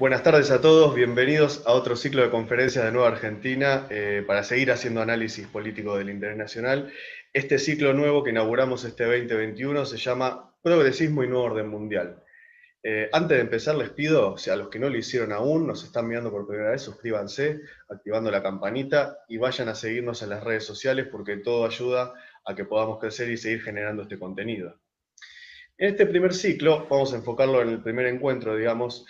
Buenas tardes a todos, bienvenidos a otro ciclo de conferencias de Nueva Argentina para seguir haciendo análisis político del interés nacional. Este ciclo nuevo que inauguramos este 2021 se llama Progresismo y Nuevo Orden Mundial. Antes de empezar les pido, a los que no lo hicieron aún, nos están mirando por primera vez, suscríbanse, activando la campanita y vayan a seguirnos en las redes sociales porque todo ayuda a que podamos crecer y seguir generando este contenido. En este primer ciclo, vamos a enfocarlo en el primer encuentro, digamos,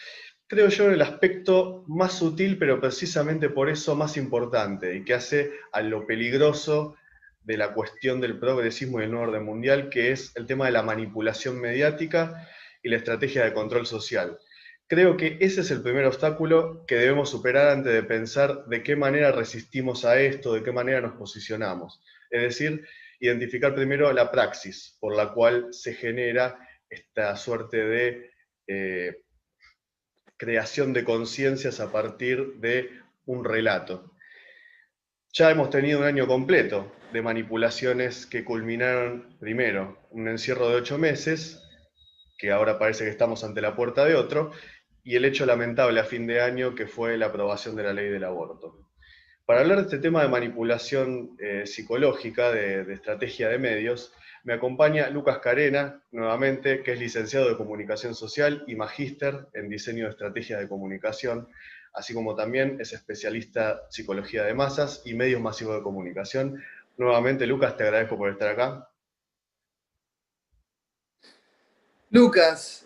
creo yo el aspecto más sutil, pero precisamente por eso más importante, y que hace a lo peligroso de la cuestión del progresismo y el nuevo orden mundial, que es el tema de la manipulación mediática y la estrategia de control social. Creo que ese es el primer obstáculo que debemos superar antes de pensar de qué manera resistimos a esto, de qué manera nos posicionamos. Es decir, identificar primero la praxis por la cual se genera esta suerte de creación de conciencias a partir de un relato. Ya hemos tenido un año completo de manipulaciones que culminaron primero un encierro de 8 meses, que ahora parece que estamos ante la puerta de otro, y el hecho lamentable a fin de año que fue la aprobación de la ley del aborto. Para hablar de este tema de manipulación psicológica, de estrategia de medios, me acompaña Lucas Carena, nuevamente, que es licenciado de Comunicación Social y magíster en Diseño de Estrategias de Comunicación, así como también es especialista en Psicología de Masas y Medios Masivos de Comunicación. Nuevamente, Lucas, te agradezco por estar acá. Lucas,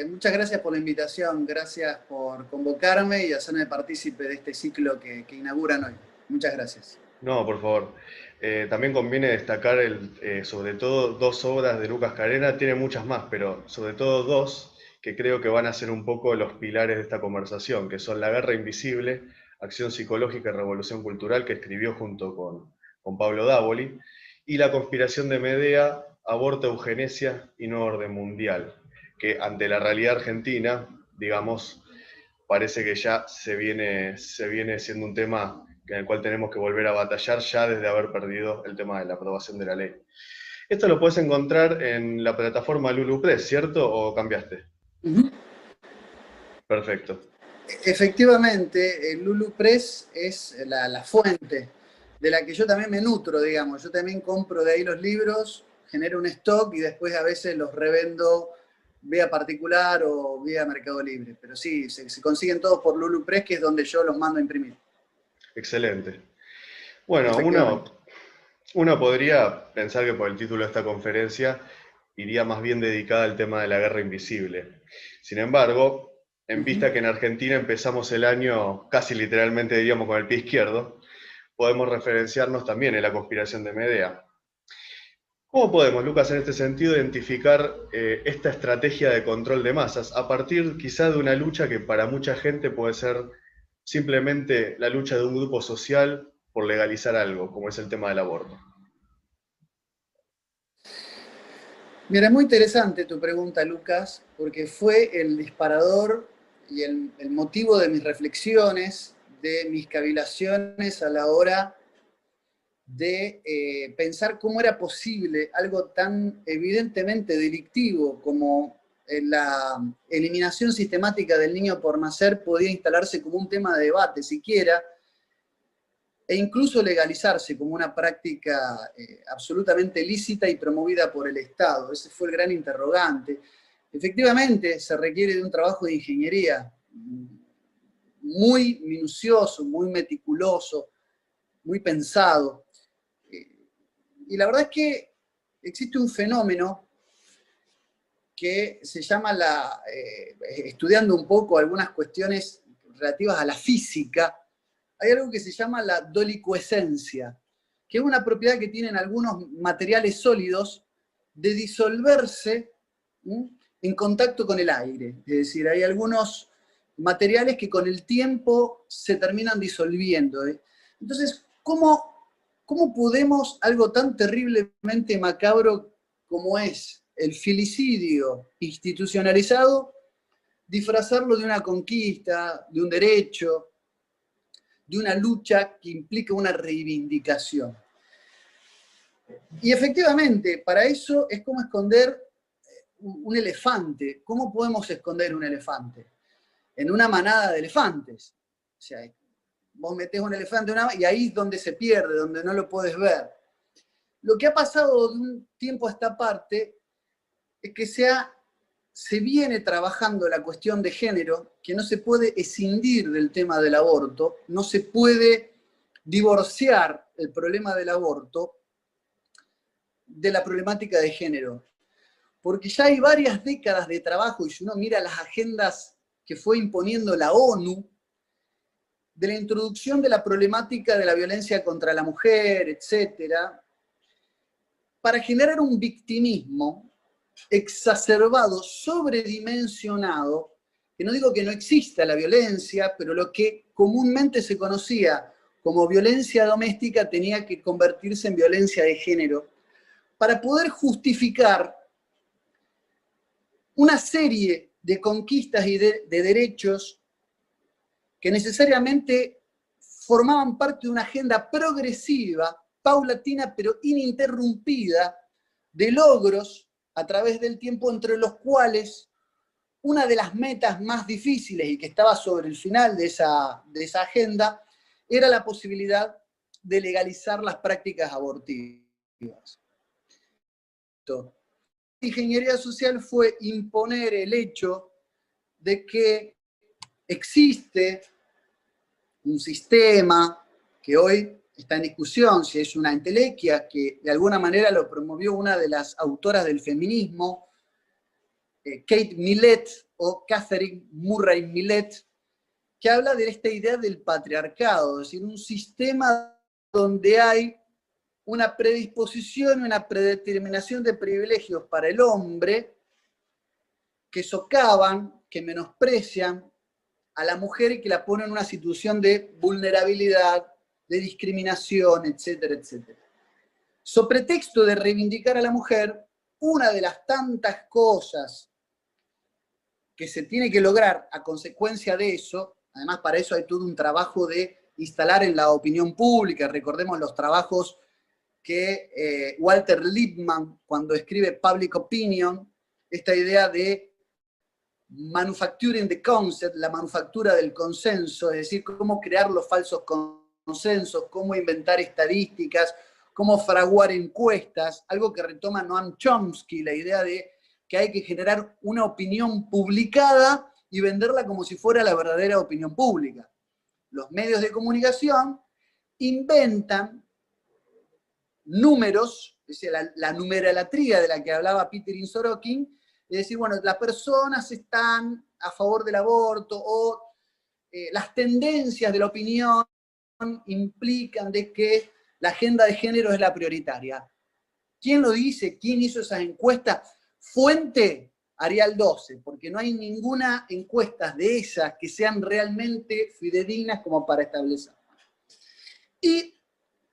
muchas gracias por la invitación, gracias por convocarme y hacerme partícipe de este ciclo que inauguran hoy. Muchas gracias. No, por favor. También conviene destacar sobre todo dos obras de Lucas Carena, tiene muchas más, pero sobre todo dos que creo que van a ser un poco los pilares de esta conversación, que son La Guerra Invisible, Acción Psicológica y Revolución Cultural, que escribió junto con Pablo Dávoli, y La Conspiración de Medea, Aborto, Eugenesia y Nuevo Orden Mundial, que ante la realidad argentina, digamos, parece que ya se viene siendo un tema en el cual tenemos que volver a batallar ya desde haber perdido el tema de la aprobación de la ley. Esto lo puedes encontrar en la plataforma Lulu Press, ¿cierto? ¿O cambiaste? Perfecto. Efectivamente, el Lulu Press es la fuente de la que yo también me nutro, digamos. Yo también compro de ahí los libros, genero un stock y después a veces los revendo vía particular o vía Mercado Libre. Pero sí, se consiguen todos por Lulu Press, que es donde yo los mando a imprimir. Excelente. Bueno, uno podría pensar que por el título de esta conferencia iría más bien dedicada al tema de la guerra invisible. Sin embargo, en vista que en Argentina empezamos el año casi literalmente, diríamos, con el pie izquierdo, podemos referenciarnos también en la conspiración de Medea. ¿Cómo podemos, Lucas, en este sentido, identificar esta estrategia de control de masas a partir quizá de una lucha que para mucha gente puede ser simplemente la lucha de un grupo social por legalizar algo, como es el tema del aborto? Mira, es muy interesante tu pregunta, Lucas, porque fue el disparador y el motivo de mis reflexiones, de mis cavilaciones a la hora de pensar cómo era posible algo tan evidentemente delictivo como la eliminación sistemática del niño por nacer podía instalarse como un tema de debate siquiera, e incluso legalizarse como una práctica absolutamente lícita y promovida por el Estado. Ese fue el gran interrogante. Efectivamente, se requiere de un trabajo de ingeniería muy minucioso, muy meticuloso, muy pensado. Y la verdad es que existe un fenómeno que se llama, estudiando un poco algunas cuestiones relativas a la física, hay algo que se llama la dolicuescencia, que es una propiedad que tienen algunos materiales sólidos de disolverse en contacto con el aire. Es decir, hay algunos materiales que con el tiempo se terminan disolviendo. Entonces, ¿cómo podemos algo tan terriblemente macabro como es el filicidio institucionalizado disfrazarlo de una conquista, de un derecho, de una lucha que implica una reivindicación? Y efectivamente, para eso es como esconder un elefante. ¿Cómo podemos esconder un elefante? en una manada de elefantes. O sea, vos metés un elefante y ahí es donde se pierde, donde no lo podés ver. Lo que ha pasado de un tiempo a esta parte es que se viene trabajando la cuestión de género, que no se puede escindir del tema del aborto, no se puede divorciar el problema del aborto de la problemática de género. Porque ya hay varias décadas de trabajo, y si uno mira las agendas que fue imponiendo la ONU, de la introducción de la problemática de la violencia contra la mujer, etcétera, para generar un victimismo exacerbado, sobredimensionado, que no digo que no exista la violencia, pero lo que comúnmente se conocía como violencia doméstica tenía que convertirse en violencia de género, para poder justificar una serie de conquistas y de derechos que necesariamente formaban parte de una agenda progresiva, paulatina pero ininterrumpida, de logros a través del tiempo, entre los cuales una de las metas más difíciles y que estaba sobre el final de esa agenda era la posibilidad de legalizar las prácticas abortivas. La ingeniería social fue imponer el hecho de que existe un sistema que hoy está en discusión, si es una entelequia, que de alguna manera lo promovió una de las autoras del feminismo, Kate Millett o Catherine Murray Millett, que habla de esta idea del patriarcado, es decir, un sistema donde hay una predisposición, una predeterminación de privilegios para el hombre que socavan, que menosprecian a la mujer y que la ponen en una situación de vulnerabilidad, de discriminación, etcétera, etcétera. So pretexto de reivindicar a la mujer, una de las tantas cosas que se tiene que lograr a consecuencia de eso, además para eso hay todo un trabajo de instalar en la opinión pública, recordemos los trabajos que Walter Lippmann, cuando escribe Public Opinion, esta idea de manufacturing the concept, la manufactura del consenso, es decir, cómo crear los falsos consensos, cómo inventar estadísticas, cómo fraguar encuestas, algo que retoma Noam Chomsky, la idea de que hay que generar una opinión publicada y venderla como si fuera la verdadera opinión pública. Los medios de comunicación inventan números, es decir, la numeralatría de la que hablaba Peter Sorokin, es decir, bueno, las personas están a favor del aborto o las tendencias de la opinión implican de que la agenda de género es la prioritaria. ¿Quién lo dice? ¿Quién hizo esas encuestas? Fuente, Arial 12, porque no hay ninguna encuesta de esas que sean realmente fidedignas como para establecer. Y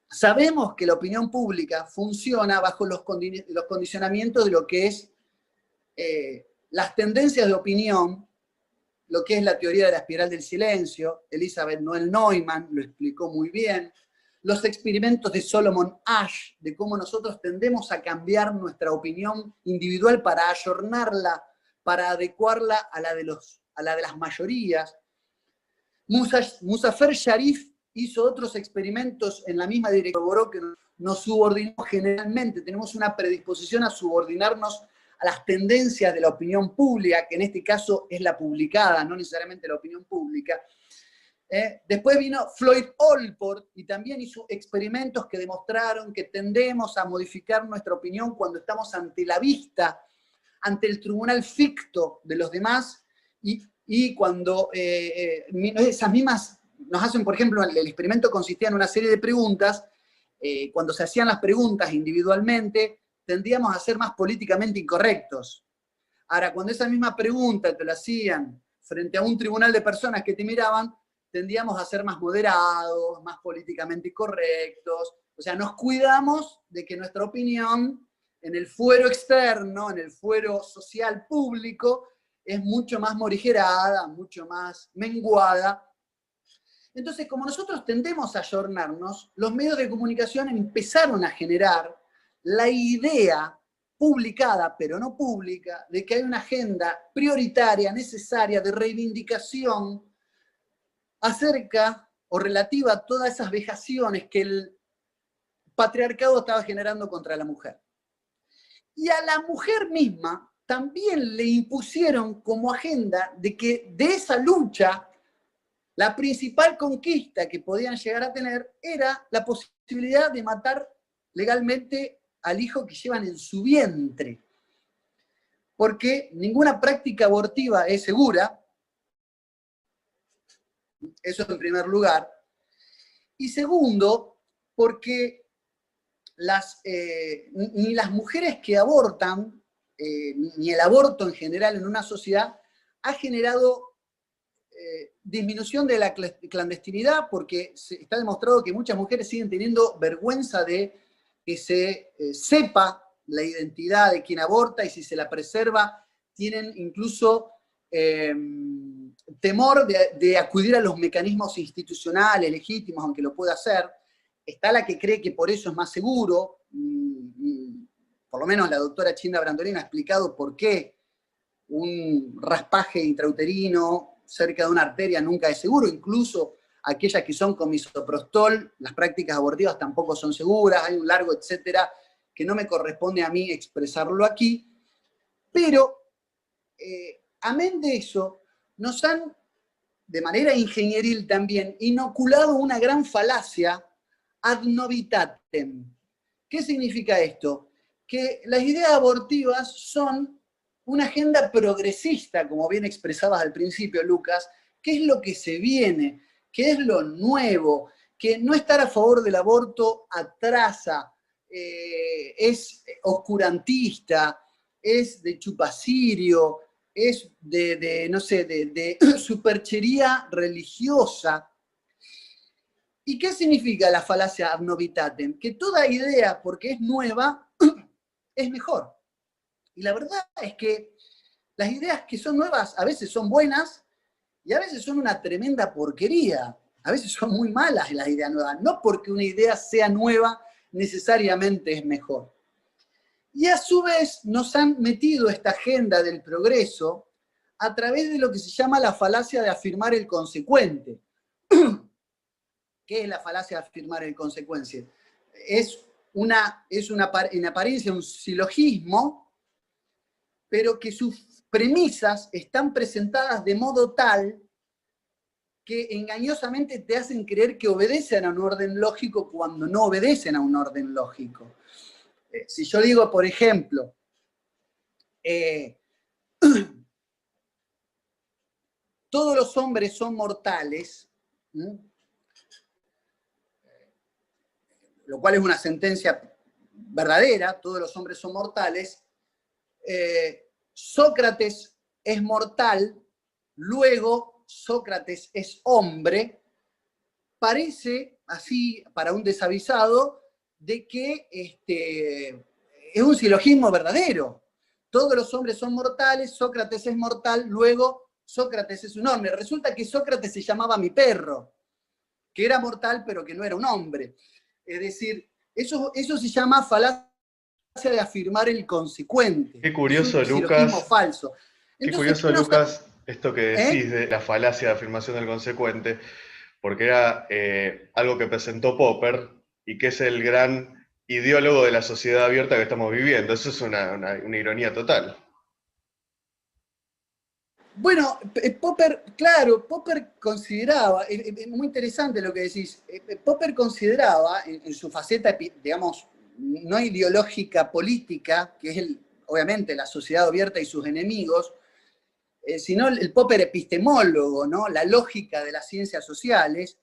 sabemos que la opinión pública funciona bajo los condicionamientos de lo que es las tendencias de opinión, lo que es la teoría de la espiral del silencio. Elizabeth Noel Neumann lo explicó muy bien. Los experimentos de Solomon Asch, de cómo nosotros tendemos a cambiar nuestra opinión individual para ayornarla, para adecuarla a la de las mayorías. Muzafer Sharif hizo otros experimentos en la misma dirección, corroboró que nos subordinamos generalmente, tenemos una predisposición a subordinarnos a las tendencias de la opinión pública, que en este caso es la publicada, no necesariamente la opinión pública. Después vino Floyd Allport y también hizo experimentos que demostraron que tendemos a modificar nuestra opinión cuando estamos ante la vista, ante el tribunal ficto de los demás, y cuando esas mismas nos hacen, por ejemplo, el experimento consistía en una serie de preguntas, cuando se hacían las preguntas individualmente, tendíamos a ser más políticamente incorrectos. Ahora, cuando esa misma pregunta te la hacían frente a un tribunal de personas que te miraban, tendíamos a ser más moderados, más políticamente correctos. O sea, nos cuidamos de que nuestra opinión en el fuero externo, en el fuero social público, es mucho más morigerada, mucho más menguada. Entonces, como nosotros tendemos a ayornarnos, los medios de comunicación empezaron a generar la idea publicada, pero no pública, de que hay una agenda prioritaria, necesaria, de reivindicación acerca o relativa a todas esas vejaciones que el patriarcado estaba generando contra la mujer. Y a la mujer misma también le impusieron como agenda de que de esa lucha la principal conquista que podían llegar a tener era la posibilidad de matar legalmente al hijo que llevan en su vientre. Porque ninguna práctica abortiva es segura, eso en primer lugar. Y segundo, porque ni las mujeres que abortan, ni el aborto en general en una sociedad, ha generado disminución de la clandestinidad, porque está demostrado que muchas mujeres siguen teniendo vergüenza de que se sepa la identidad de quien aborta, y si se la preserva, tienen incluso temor de acudir a los mecanismos institucionales legítimos, aunque lo pueda hacer. Está la que cree que por eso es más seguro, por lo menos la doctora Chinda Brandolin ha explicado por qué un raspaje intrauterino cerca de una arteria nunca es seguro, incluso aquellas que son con misoprostol, las prácticas abortivas tampoco son seguras, hay un largo etcétera que no me corresponde a mí expresarlo aquí, pero amén de eso, nos han, de manera ingenieril también, inoculado una gran falacia ad novitatem. ¿Qué significa esto? Que las ideas abortivas son una agenda progresista, como bien expresabas al principio, Lucas, que es lo que se viene, que es lo nuevo, que no estar a favor del aborto atrasa, es oscurantista, es de chupacirio, es no sé, de superchería religiosa. ¿Y qué significa la falacia ad novitatem? Que toda idea, porque es nueva, es mejor. Y la verdad es que las ideas que son nuevas a veces son buenas y a veces son una tremenda porquería. A veces son muy malas las ideas nuevas. No porque una idea sea nueva necesariamente es mejor. Y a su vez nos han metido esta agenda del progreso a través de lo que se llama la falacia de afirmar el consecuente. ¿Qué es la falacia de afirmar el consecuente? Es en apariencia un silogismo, pero que sus premisas están presentadas de modo tal que engañosamente te hacen creer que obedecen a un orden lógico cuando no obedecen a un orden lógico. Si yo digo, por ejemplo, todos los hombres son mortales, lo cual es una sentencia verdadera, todos los hombres son mortales, Sócrates es mortal, luego Sócrates es hombre, parece así para un desavisado de que es un silogismo verdadero. Todos los hombres son mortales, Sócrates es mortal, luego Sócrates es un hombre. Resulta que Sócrates se llamaba mi perro, que era mortal pero que no era un hombre. Es decir, eso se llama falacia de afirmar el consecuente. Qué curioso, es un Lucas. falso. Qué curioso, Lucas, esto que decís de la falacia de afirmación del consecuente, porque era algo que presentó Popper y que es el gran ideólogo de la sociedad abierta que estamos viviendo. Eso es una ironía total. Bueno, Popper consideraba, es muy interesante lo que decís, Popper consideraba en su faceta, digamos, no ideológica política, que es obviamente la sociedad abierta y sus enemigos, sino el Popper epistemólogo, ¿no? La lógica de las ciencias sociales,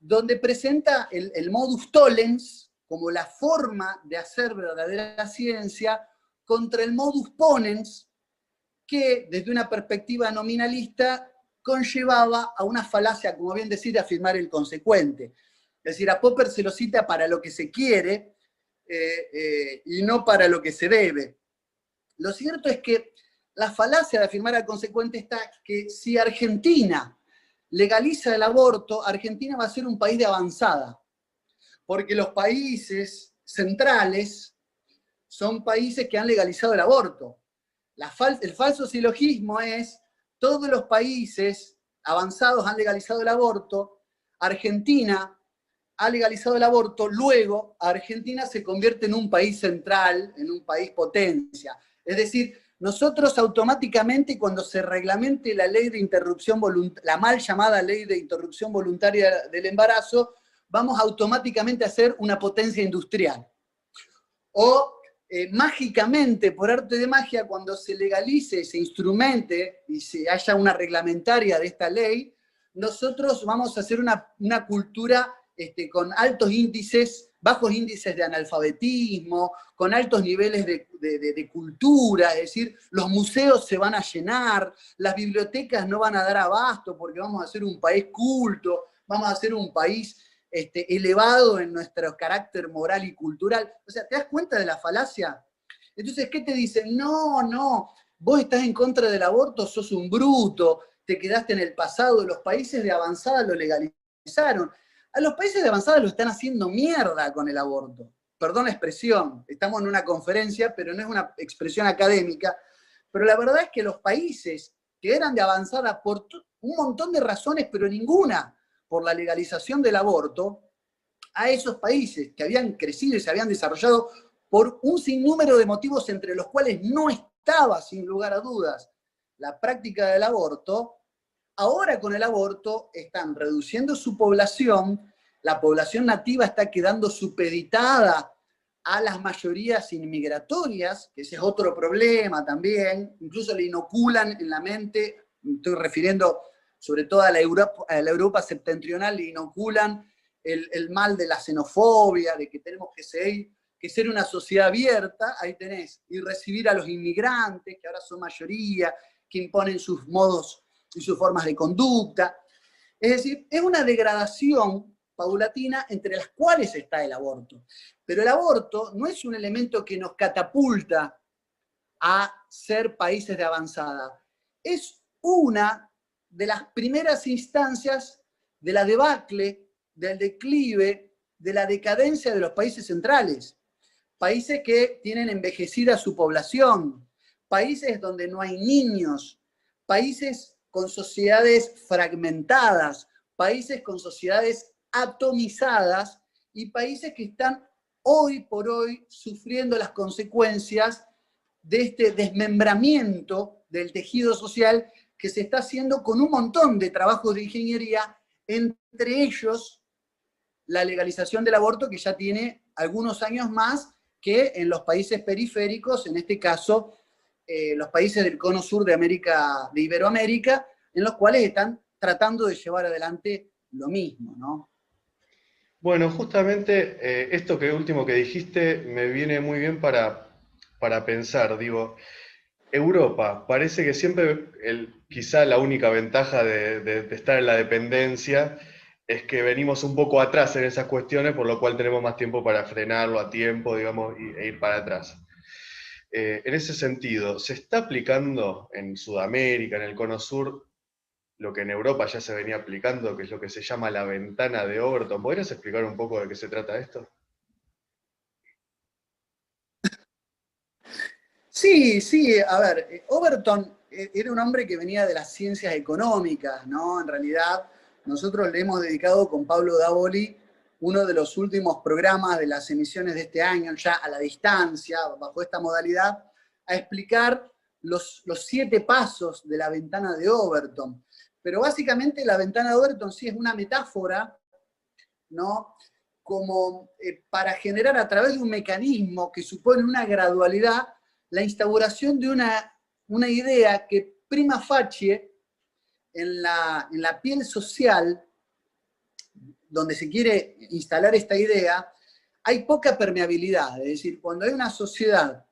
donde presenta el modus tollens como la forma de hacer verdadera ciencia contra el modus ponens, que desde una perspectiva nominalista conllevaba a una falacia, como bien decir, de afirmar el consecuente. Es decir, a Popper se lo cita para lo que se quiere y no para lo que se debe. Lo cierto es que la falacia de afirmar el consecuente está que si Argentina legaliza el aborto, Argentina va a ser un país de avanzada, porque los países centrales son países que han legalizado el aborto. El falso silogismo es, todos los países avanzados han legalizado el aborto, Argentina ha legalizado el aborto, luego Argentina se convierte en un país central, en un país potencia. Es decir, nosotros automáticamente, cuando se reglamente la ley de interrupción voluntaria, la mal llamada ley de interrupción voluntaria del embarazo, vamos automáticamente a ser una potencia industrial. O mágicamente, por arte de magia, cuando se legalice, se instrumente y se haya una reglamentaria de esta ley, nosotros vamos a hacer una cultura con altos índices, bajos índices de analfabetismo, con altos niveles de cultura, es decir, los museos se van a llenar, las bibliotecas no van a dar abasto porque vamos a ser un país culto, vamos a ser un país elevado en nuestro carácter moral y cultural. O sea, ¿te das cuenta de la falacia? Entonces, ¿qué te dicen? No, vos estás en contra del aborto, sos un bruto, te quedaste en el pasado, los países de avanzada lo legalizaron. A los países de avanzada lo están haciendo mierda con el aborto. Perdón la expresión, estamos en una conferencia, pero no es una expresión académica, pero la verdad es que los países que eran de avanzada por un montón de razones, pero ninguna por la legalización del aborto, a esos países que habían crecido y se habían desarrollado por un sinnúmero de motivos entre los cuales no estaba, sin lugar a dudas, la práctica del aborto, ahora con el aborto están reduciendo su población, la población nativa está quedando supeditada a las mayorías inmigratorias, que ese es otro problema también, incluso le inoculan en la mente, me estoy refiriendo sobre todo a la Europa septentrional, le inoculan el mal de la xenofobia, de que tenemos que ser una sociedad abierta, ahí tenés, y recibir a los inmigrantes, que ahora son mayoría, que imponen sus modos y sus formas de conducta. Es decir, es una degradación paulatina entre las cuales está el aborto. Pero el aborto no es un elemento que nos catapulta a ser países de avanzada. Es una de las primeras instancias de la debacle, del declive, de la decadencia de los países centrales. Países que tienen envejecida su población, países donde no hay niños, países con sociedades fragmentadas, países con sociedades atomizadas y países que están hoy por hoy sufriendo las consecuencias de este desmembramiento del tejido social que se está haciendo con un montón de trabajos de ingeniería, entre ellos la legalización del aborto, que ya tiene algunos años más que en los países periféricos, en este caso los países del cono sur de Iberoamérica, en los cuales están tratando de llevar adelante lo mismo, ¿no? Bueno, justamente esto último que dijiste me viene muy bien para pensar, digo, Europa, parece que siempre, quizá la única ventaja de estar en la dependencia es que venimos un poco atrás en esas cuestiones, por lo cual tenemos más tiempo para frenarlo a tiempo, digamos, e ir para atrás. En ese sentido, ¿se está aplicando en Sudamérica, en el Cono Sur, lo que en Europa ya se venía aplicando, que es lo que se llama la ventana de Overton? ¿Podrías explicar un poco de qué se trata esto? Sí, a ver, Overton era un hombre que venía de las ciencias económicas, ¿no? En realidad, nosotros le hemos dedicado con Pablo Davoli uno de los últimos programas de las emisiones de este año, ya a la distancia, bajo esta modalidad, a explicar los 7 pasos de la ventana de Overton. Pero básicamente la ventana de Overton sí es una metáfora, ¿no? Como para generar a través de un mecanismo que supone una gradualidad, la instauración de una idea que prima facie en la piel social, donde se quiere instalar esta idea, hay poca permeabilidad. Es decir, cuando hay una sociedad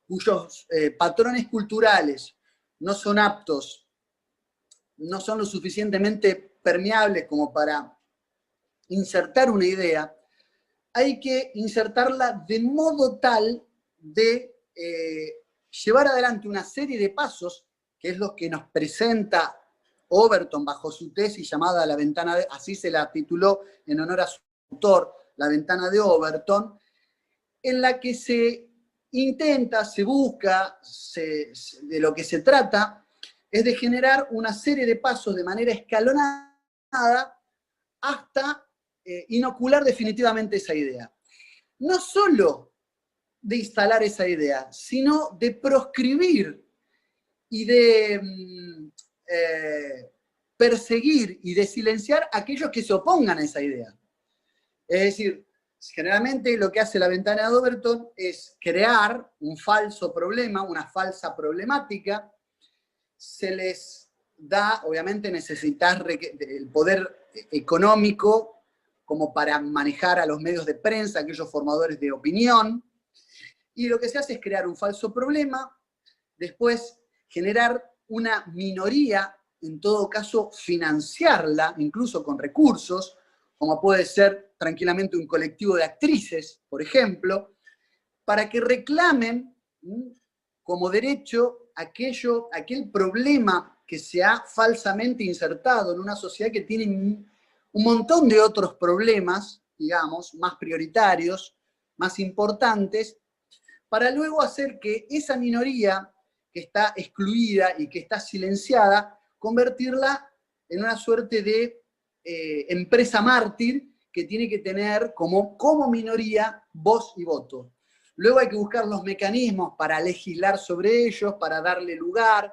cuyos patrones culturales no son aptos, no son lo suficientemente permeables como para insertar una idea, hay que insertarla de modo tal de llevar adelante una serie de pasos, que es lo que nos presenta Overton bajo su tesis llamada La ventana de, así se la tituló en honor a su autor, La ventana de Overton, en la que se intenta, se busca, de lo que se trata, es de generar una serie de pasos de manera escalonada hasta inocular definitivamente esa idea. No solo de instalar esa idea, sino de proscribir y de perseguir y de silenciar a aquellos que se opongan a esa idea. Es decir, generalmente lo que hace la ventana de Overton es crear un falso problema, una falsa problemática. Se les da, obviamente necesitas el poder económico como para manejar a los medios de prensa, aquellos formadores de opinión, y lo que se hace es crear un falso problema, después generar una minoría, en todo caso financiarla, incluso con recursos, como puede ser tranquilamente un colectivo de actrices, por ejemplo, para que reclamen como derecho aquel problema que se ha falsamente insertado en una sociedad que tiene un montón de otros problemas, digamos, más prioritarios, más importantes, para luego hacer que esa minoría que está excluida y que está silenciada, convertirla en una suerte de empresa mártir que tiene que tener como minoría voz y voto. Luego hay que buscar los mecanismos para legislar sobre ellos, para darle lugar.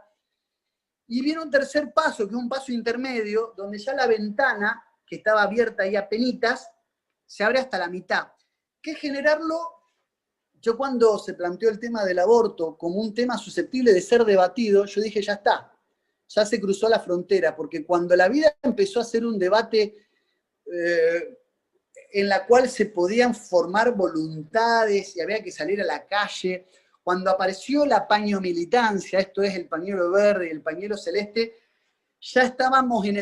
Y viene un tercer paso, que es un paso intermedio, donde ya la ventana, que estaba abierta ahí a penitas, se abre hasta la mitad. Que es generarlo. Yo cuando se planteó el tema del aborto como un tema susceptible de ser debatido, yo dije, ya está, ya se cruzó la frontera, porque cuando la vida empezó a ser un debate en la cual se podían formar voluntades y había que salir a la calle, cuando apareció la pañomilitancia, esto es el pañuelo verde y el pañuelo celeste, ya estábamos en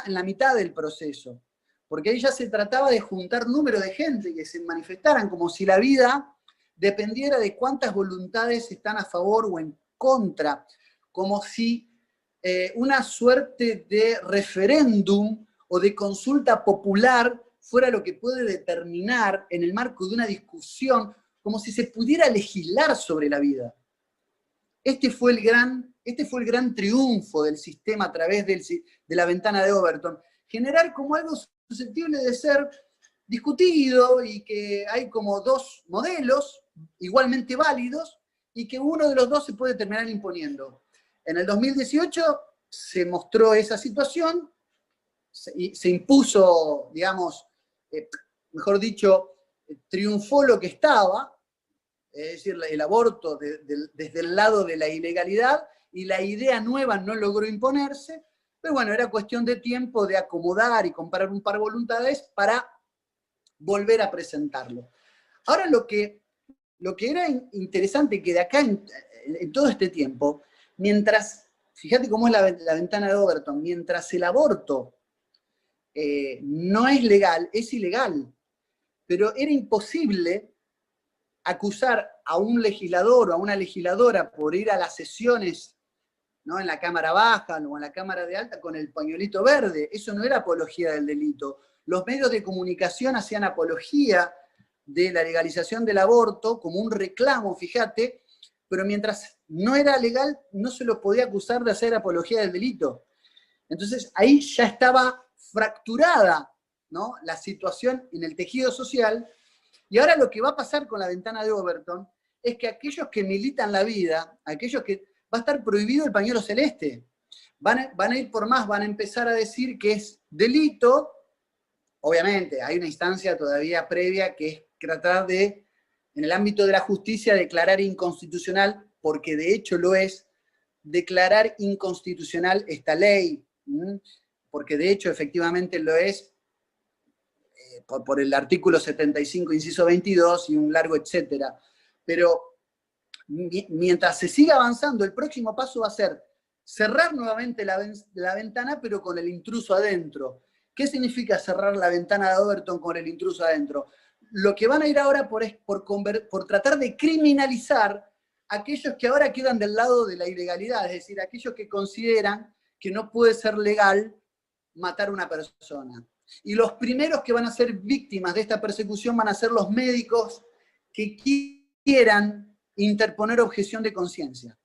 la mitad del proceso, porque ahí ya se trataba de juntar número de gente que se manifestaran como si la vida dependiera de cuántas voluntades están a favor o en contra, como si una suerte de referéndum o de consulta popular fuera lo que puede determinar en el marco de una discusión, como si se pudiera legislar sobre la vida. Este fue el gran triunfo del sistema a través de la ventana de Overton, generar como algo susceptible de ser discutido y que hay como dos modelos igualmente válidos y que uno de los dos se puede terminar imponiendo. En el 2018 se mostró esa situación, se impuso, digamos, mejor dicho, triunfó lo que estaba, es decir, el aborto desde el lado de la ilegalidad, y la idea nueva no logró imponerse, pero bueno, era cuestión de tiempo de acomodar y comparar un par de voluntades para volver a presentarlo. Ahora lo que era interesante que de acá en todo este tiempo, mientras, fíjate cómo es la ventana de Overton, mientras el aborto no es legal, es ilegal, pero era imposible acusar a un legislador o a una legisladora por ir a las sesiones, ¿no?, en la Cámara Baja o en la Cámara de Alta con el pañuelito verde. Eso no era apología del delito. Los medios de comunicación hacían apología de la legalización del aborto como un reclamo, fíjate, pero mientras no era legal no se lo podía acusar de hacer apología del delito. Entonces ahí ya estaba fracturada, ¿no?, la situación en el tejido social, y ahora lo que va a pasar con la ventana de Overton es que aquellos que militan la vida, aquellos que va a estar prohibido el pañuelo celeste, van a ir por más, van a empezar a decir que es delito. Obviamente hay una instancia todavía previa que es tratar de, en el ámbito de la justicia, declarar inconstitucional, porque de hecho lo es, declarar inconstitucional esta ley, porque de hecho efectivamente lo es, por el artículo 75, inciso 22 y un largo etcétera. Pero mientras se siga avanzando, el próximo paso va a ser cerrar nuevamente la ventana, pero con el intruso adentro. ¿Qué significa cerrar la ventana de Overton con el intruso adentro? Lo que van a ir ahora por tratar de criminalizar a aquellos que ahora quedan del lado de la ilegalidad, es decir, aquellos que consideran que no puede ser legal matar a una persona. Y los primeros que van a ser víctimas de esta persecución van a ser los médicos que quieran interponer objeción de conciencia.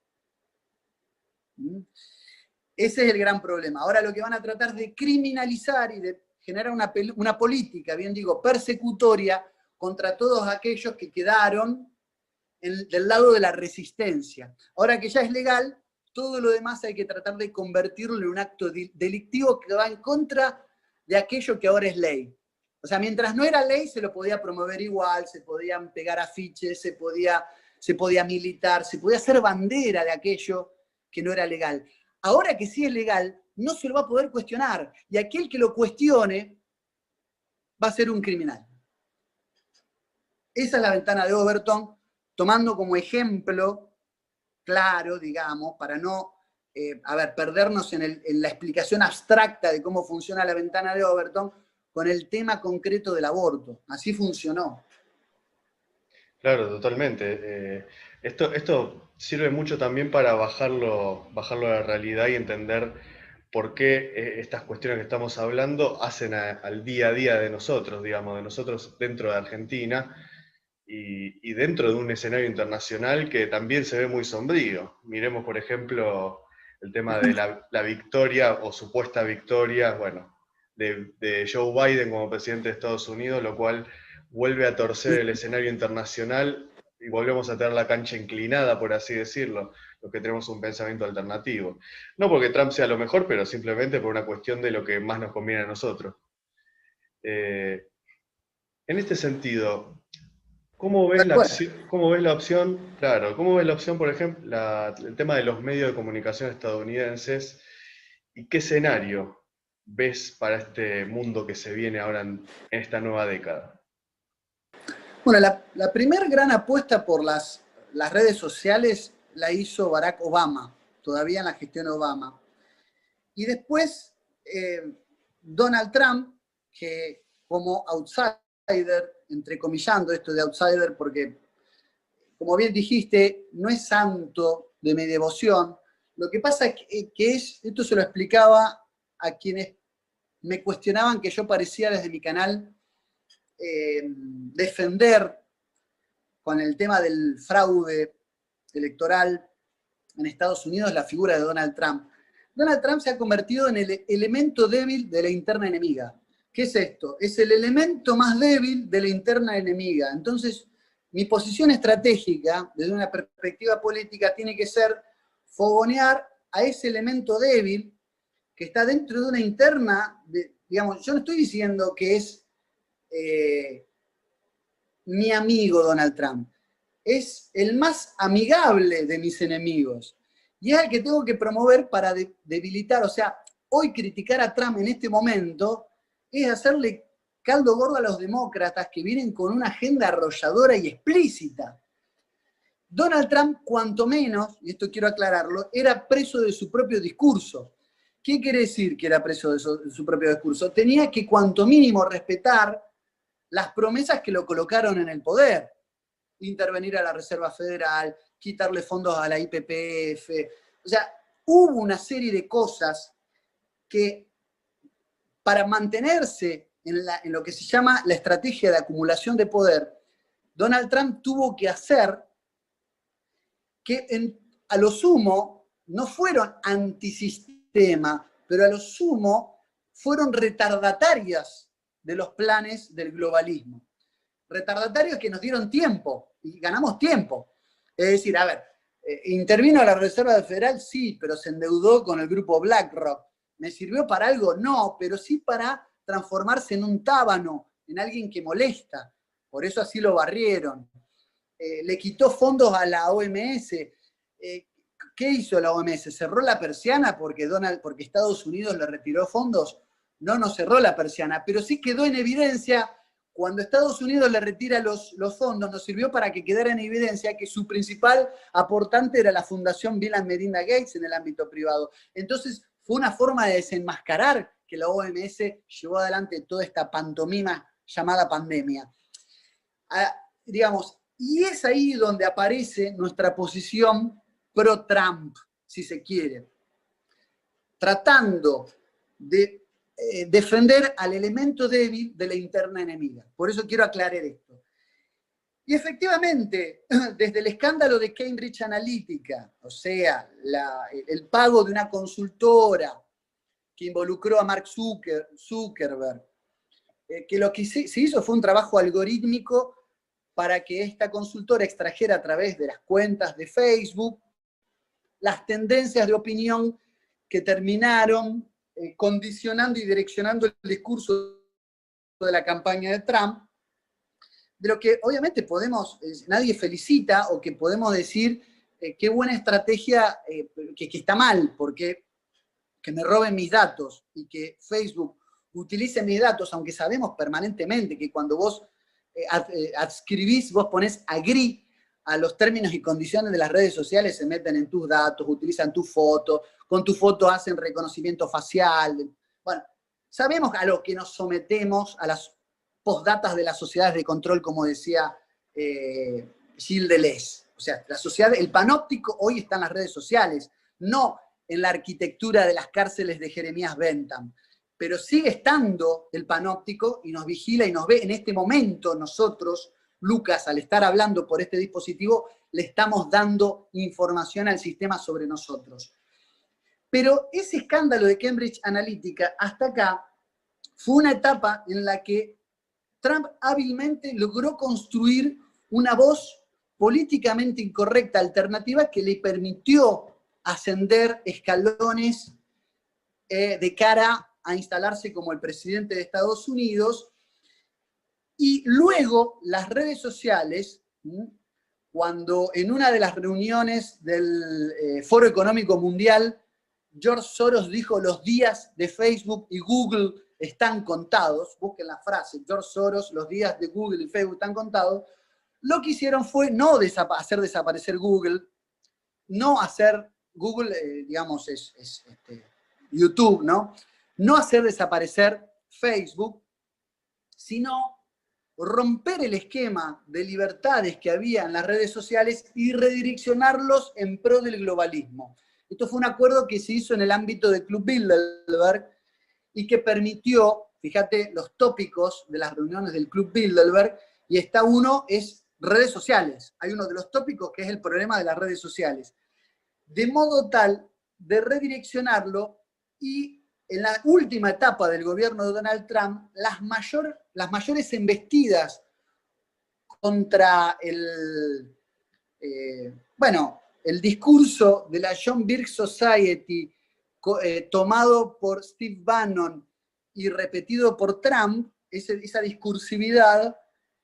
Ese es el gran problema. Ahora lo que van a tratar de criminalizar y de generar una política, bien digo, persecutoria contra todos aquellos que quedaron del lado de la resistencia. Ahora que ya es legal, todo lo demás hay que tratar de convertirlo en un acto delictivo que va en contra de aquello que ahora es ley. O sea, mientras no era ley, se lo podía promover igual, se podían pegar afiches, se podía militar, se podía hacer bandera de aquello que no era legal. Ahora que sí es legal, no se lo va a poder cuestionar. Y aquel que lo cuestione va a ser un criminal. Esa es la ventana de Overton, tomando como ejemplo claro, digamos, para no perdernos en la explicación abstracta de cómo funciona la ventana de Overton, con el tema concreto del aborto. Así funcionó. Claro, totalmente. Esto sirve mucho también para bajarlo a la realidad y entender por qué estas cuestiones que estamos hablando hacen al día a día de nosotros, digamos, de nosotros dentro de Argentina y dentro de un escenario internacional que también se ve muy sombrío. Miremos, por ejemplo, el tema de la victoria o supuesta victoria, bueno, de Joe Biden como presidente de Estados Unidos, lo cual vuelve a torcer el escenario internacional y volvemos a tener la cancha inclinada, por así decirlo, los que tenemos un pensamiento alternativo. No porque Trump sea lo mejor, pero simplemente por una cuestión de lo que más nos conviene a nosotros. En este sentido, ¿cómo ves la opción, claro, cómo ves la opción, por ejemplo, el tema de los medios de comunicación estadounidenses y qué escenario ves para este mundo que se viene ahora en esta nueva década? Bueno, la primera gran apuesta por las redes sociales la hizo Barack Obama, todavía en la gestión Obama. Y después Donald Trump, que como outsider, entrecomillando esto de outsider, porque como bien dijiste, no es santo de mi devoción. Lo que pasa es que esto se lo explicaba a quienes me cuestionaban que yo parecía desde mi canal defender con el tema del fraude electoral en Estados Unidos la figura de Donald Trump. Donald Trump se ha convertido en el elemento débil de la interna enemiga. ¿Qué es esto? Es el elemento más débil de la interna enemiga. Entonces, mi posición estratégica, desde una perspectiva política, tiene que ser fogonear a ese elemento débil que está dentro de una interna, digamos, yo no estoy diciendo que es mi amigo Donald Trump, es el más amigable de mis enemigos. Y es el que tengo que promover para debilitar. O sea, hoy criticar a Trump en este momento es hacerle caldo gordo a los demócratas que vienen con una agenda arrolladora y explícita. Donald Trump, cuanto menos, y esto quiero aclararlo, era preso de su propio discurso. ¿Qué quiere decir que era preso de su propio discurso? Tenía que, cuanto mínimo, respetar las promesas que lo colocaron en el poder. Intervenir a la Reserva Federal, quitarle fondos a la IPPF. O sea, hubo una serie de cosas que, para mantenerse en lo que se llama la estrategia de acumulación de poder, Donald Trump tuvo que hacer que a lo sumo no fueron antisistema, pero a lo sumo fueron retardatarias de los planes del globalismo. Retardatarios que nos dieron tiempo, y ganamos tiempo. Es decir, a ver, ¿intervino la Reserva Federal? Sí, pero se endeudó con el grupo BlackRock. ¿Me sirvió para algo? No, pero sí para transformarse en un tábano, en alguien que molesta. Por eso así lo barrieron. Le quitó fondos a la OMS. ¿Qué hizo la OMS? ¿Cerró la persiana porque Estados Unidos le retiró fondos? No cerró la persiana, pero sí quedó en evidencia. Cuando Estados Unidos le retira los fondos, nos sirvió para que quedara en evidencia que su principal aportante era la Fundación Bill and Melinda Gates en el ámbito privado. Entonces, fue una forma de desenmascarar que la OMS llevó adelante toda esta pantomima llamada pandemia. Digamos, y es ahí donde aparece nuestra posición pro-Trump, si se quiere, tratando de defender al elemento débil de la interna enemiga. Por eso quiero aclarar esto. Y efectivamente, desde el escándalo de Cambridge Analytica, o sea, el pago de una consultora que involucró a Mark Zuckerberg, que lo que se hizo fue un trabajo algorítmico para que esta consultora extrajera a través de las cuentas de Facebook las tendencias de opinión que terminaron condicionando y direccionando el discurso de la campaña de Trump, de lo que obviamente nadie felicita, o que podemos decir qué buena estrategia, que está mal, porque que me roben mis datos y que Facebook utilice mis datos, aunque sabemos permanentemente que cuando vos adscribís, vos ponés agree a los términos y condiciones de las redes sociales, se meten en tus datos, utilizan tu foto, con tu foto hacen reconocimiento facial. Bueno, sabemos a lo que nos sometemos, a las postdatas de las sociedades de control, como decía Gilles Deleuze. O sea, la sociedad, el panóptico hoy está en las redes sociales, no en la arquitectura de las cárceles de Jeremías Bentham, pero sigue estando el panóptico y nos vigila y nos ve. En este momento nosotros, Lucas, al estar hablando por este dispositivo, le estamos dando información al sistema sobre nosotros. Pero ese escándalo de Cambridge Analytica hasta acá fue una etapa en la que Trump hábilmente logró construir una voz políticamente incorrecta, alternativa, que le permitió ascender escalones de cara a instalarse como el presidente de Estados Unidos. Y luego las redes sociales, cuando en una de las reuniones del Foro Económico Mundial, George Soros dijo: los días de Facebook y Google están contados. Busquen la frase, George Soros, los días de Google y Facebook están contados. Lo que hicieron fue no hacer desaparecer Google, no hacer Google, digamos, YouTube, ¿no? No hacer desaparecer Facebook, sino romper el esquema de libertades que había en las redes sociales y redireccionarlos en pro del globalismo. Esto fue un acuerdo que se hizo en el ámbito del Club Bilderberg y que permitió, fíjate, los tópicos de las reuniones del Club Bilderberg, y está uno, es redes sociales. Hay uno de los tópicos que es el problema de las redes sociales. De modo tal de redireccionarlo, y en la última etapa del gobierno de Donald Trump, las mayores embestidas contra el discurso de la John Birch Society, tomado por Steve Bannon y repetido por Trump, esa discursividad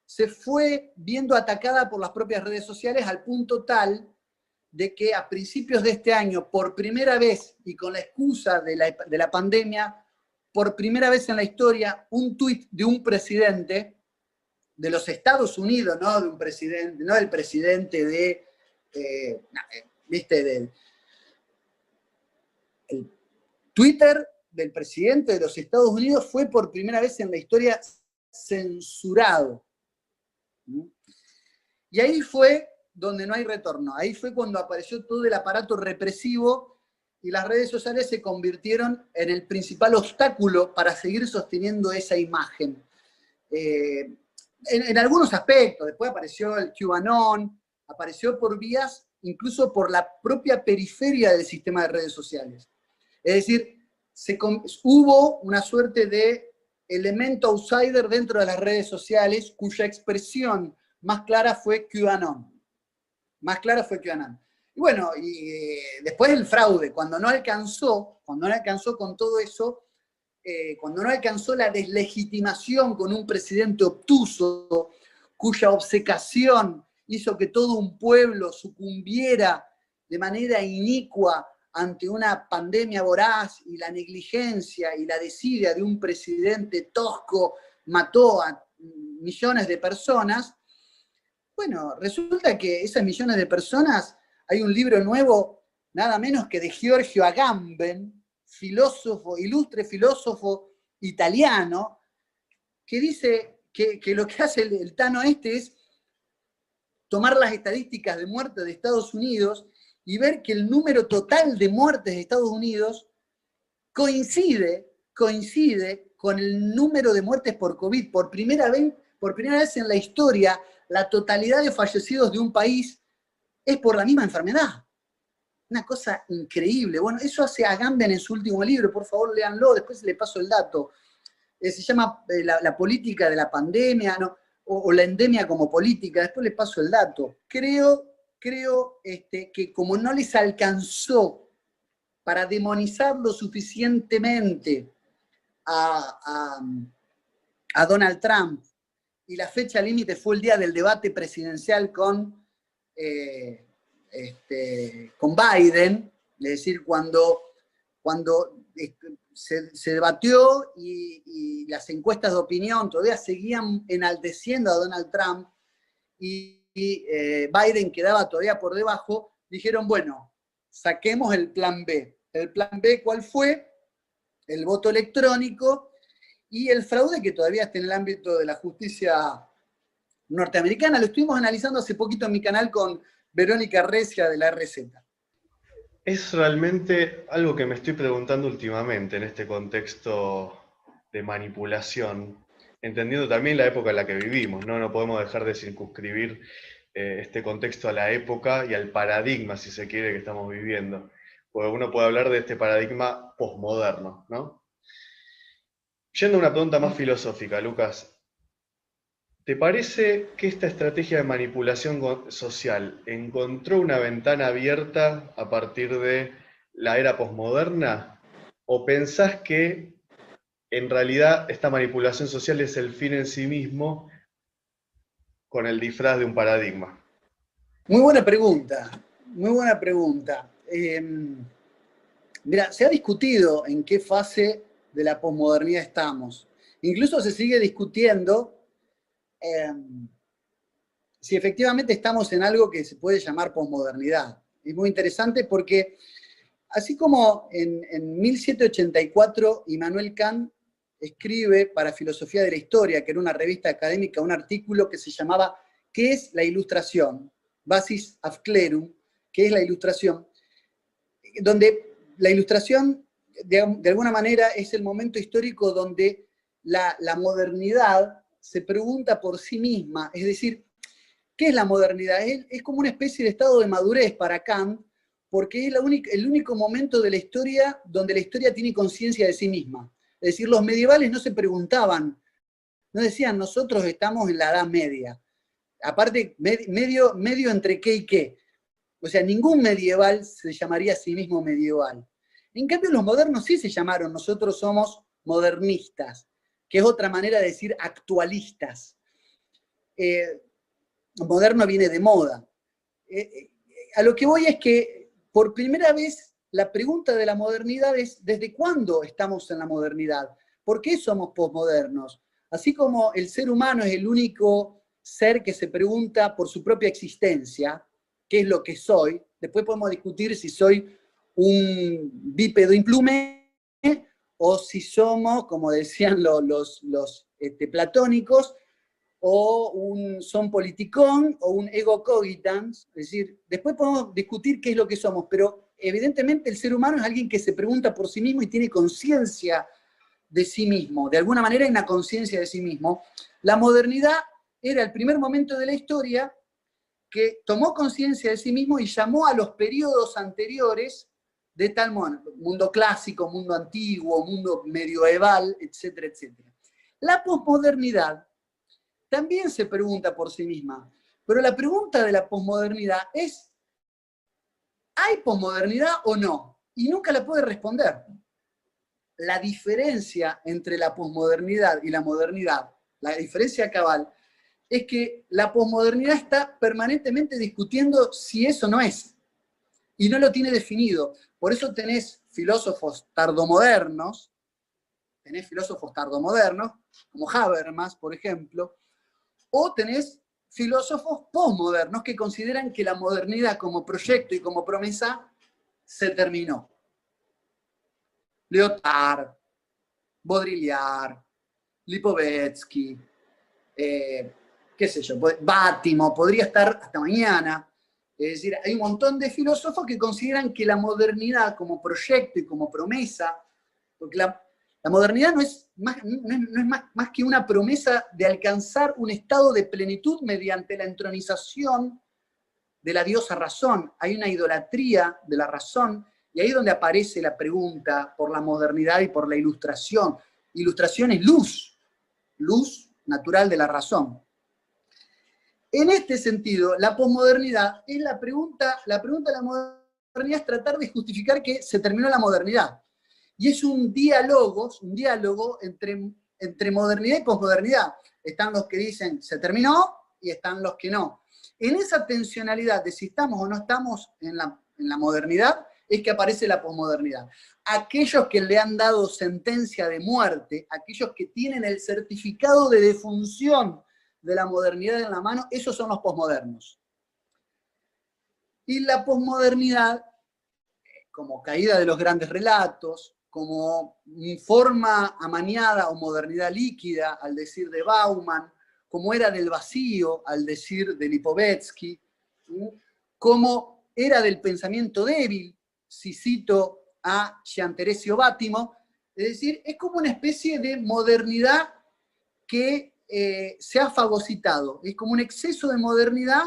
se fue viendo atacada por las propias redes sociales, al punto tal de que a principios de este año, por primera vez, y con la excusa de la pandemia, por primera vez en la historia, un tuit de un presidente de los Estados Unidos, no de un presidente, no del presidente de, el Twitter del presidente de los Estados Unidos fue por primera vez en la historia censurado. Y ahí fue donde no hay retorno. Ahí fue cuando apareció todo el aparato represivo y las redes sociales se convirtieron en el principal obstáculo para seguir sosteniendo esa imagen. En algunos aspectos, después apareció el QAnon, apareció por vías, incluso por la propia periferia del sistema de redes sociales. Es decir, hubo una suerte de elemento outsider dentro de las redes sociales cuya expresión más clara fue QAnon. Y bueno, después el fraude, cuando no alcanzó con todo eso, cuando no alcanzó la deslegitimación con un presidente obtuso, cuya obcecación hizo que todo un pueblo sucumbiera de manera inicua ante una pandemia voraz, y la negligencia y la desidia de un presidente tosco mató a millones de personas. Bueno, resulta que esas millones de personas, hay un libro nuevo, nada menos que de Giorgio Agamben, ilustre filósofo italiano, que dice que lo que hace el Tano es tomar las estadísticas de muerte de Estados Unidos y ver que el número total de muertes de Estados Unidos coincide con el número de muertes por COVID. Por primera por primera vez en la historia, la totalidad de fallecidos de un país es por la misma enfermedad. Una cosa increíble. Bueno, eso hace Agamben en su último libro, por favor, léanlo, después le paso el dato. Se llama la política de la pandemia, ¿no? O la endemia como política, después les paso el dato. Creo que como no les alcanzó para demonizar lo suficientemente a Donald Trump, y la fecha límite fue el día del debate presidencial con Biden, es decir, cuando se debatió y las encuestas de opinión todavía seguían enalteciendo a Donald Trump y Biden quedaba todavía por debajo, dijeron, bueno, saquemos el plan B. El plan B, ¿cuál fue? El voto electrónico y el fraude que todavía está en el ámbito de la justicia norteamericana. Lo estuvimos analizando hace poquito en mi canal con Verónica Recia de la RZ. Es realmente algo que me estoy preguntando últimamente en este contexto de manipulación, entendiendo también la época en la que vivimos, ¿no? No podemos dejar de circunscribir este contexto a la época y al paradigma, si se quiere, que estamos viviendo. Porque uno puede hablar de este paradigma posmoderno, ¿no? Yendo a una pregunta más filosófica, Lucas, ¿te parece que esta estrategia de manipulación social encontró una ventana abierta a partir de la era posmoderna? ¿O pensás que en realidad esta manipulación social es el fin en sí mismo con el disfraz de un paradigma? Muy buena pregunta, muy buena pregunta. Mira, se ha discutido en qué fase de la posmodernidad estamos. Incluso se sigue discutiendo si efectivamente estamos en algo que se puede llamar posmodernidad. Es muy interesante porque, así como en 1784 Immanuel Kant escribe para Filosofía de la Historia, que era una revista académica, un artículo que se llamaba ¿Qué es la ilustración? Basis ad Clerum, ¿qué es la ilustración? Donde la ilustración, de alguna manera, es el momento histórico donde la modernidad se pregunta por sí misma, es decir, ¿qué es la modernidad? Es como una especie de estado de madurez para Kant, porque es el único momento de la historia donde la historia tiene conciencia de sí misma. Es decir, los medievales no se preguntaban, no decían, nosotros estamos en la Edad Media. Aparte, medio entre qué y qué. O sea, ningún medieval se llamaría a sí mismo medieval. En cambio, los modernos sí se llamaron, nosotros somos modernistas, que es otra manera de decir actualistas. Moderno viene de moda. A lo que voy es que, por primera vez, la pregunta de la modernidad es, ¿desde cuándo estamos en la modernidad? ¿Por qué somos posmodernos? Así como el ser humano es el único ser que se pregunta por su propia existencia, qué es lo que soy, después podemos discutir si soy un bípedo implume o si somos, como decían los platónicos, o un son politicón, o un ego cogitans, es decir, después podemos discutir qué es lo que somos, pero evidentemente el ser humano es alguien que se pregunta por sí mismo y tiene conciencia de sí mismo, de alguna manera hay una conciencia de sí mismo. La modernidad era el primer momento de la historia que tomó conciencia de sí mismo y llamó a los periodos anteriores de tal mundo clásico, mundo antiguo, mundo medieval, etcétera, etcétera. La posmodernidad también se pregunta por sí misma, pero la pregunta de la posmodernidad es, ¿hay posmodernidad o no? Y nunca la puede responder. La diferencia entre la posmodernidad y la modernidad, la diferencia cabal, es que la posmodernidad está permanentemente discutiendo si eso no es, y no lo tiene definido. Por eso tenés filósofos tardomodernos, como Habermas, por ejemplo, o tenés filósofos posmodernos que consideran que la modernidad como proyecto y como promesa se terminó. Lyotard, Baudrillard, Lipovetsky, qué sé yo, Bátimo, podría estar hasta mañana. Es decir, hay un montón de filósofos que consideran que la modernidad como proyecto y como promesa, porque La modernidad no es más que una promesa de alcanzar un estado de plenitud mediante la entronización de la diosa razón. Hay una idolatría de la razón, y ahí es donde aparece la pregunta por la modernidad y por la ilustración. Ilustración es luz, luz natural de la razón. En este sentido, la posmodernidad es la pregunta de la modernidad es tratar de justificar que se terminó la modernidad. Y es un diálogo entre modernidad y posmodernidad. Están los que dicen se terminó y están los que no. En esa tensionalidad de si estamos o no estamos en la modernidad, es que aparece la posmodernidad. Aquellos que le han dado sentencia de muerte, aquellos que tienen el certificado de defunción de la modernidad en la mano, esos son los posmodernos. Y la posmodernidad, como caída de los grandes relatos, como forma amañada o modernidad líquida, al decir de Bauman, como era del vacío, al decir de Lipovetsky, como era del pensamiento débil, si cito a Gianteresio Bátimo, es decir, es como una especie de modernidad que se ha fagocitado, es como un exceso de modernidad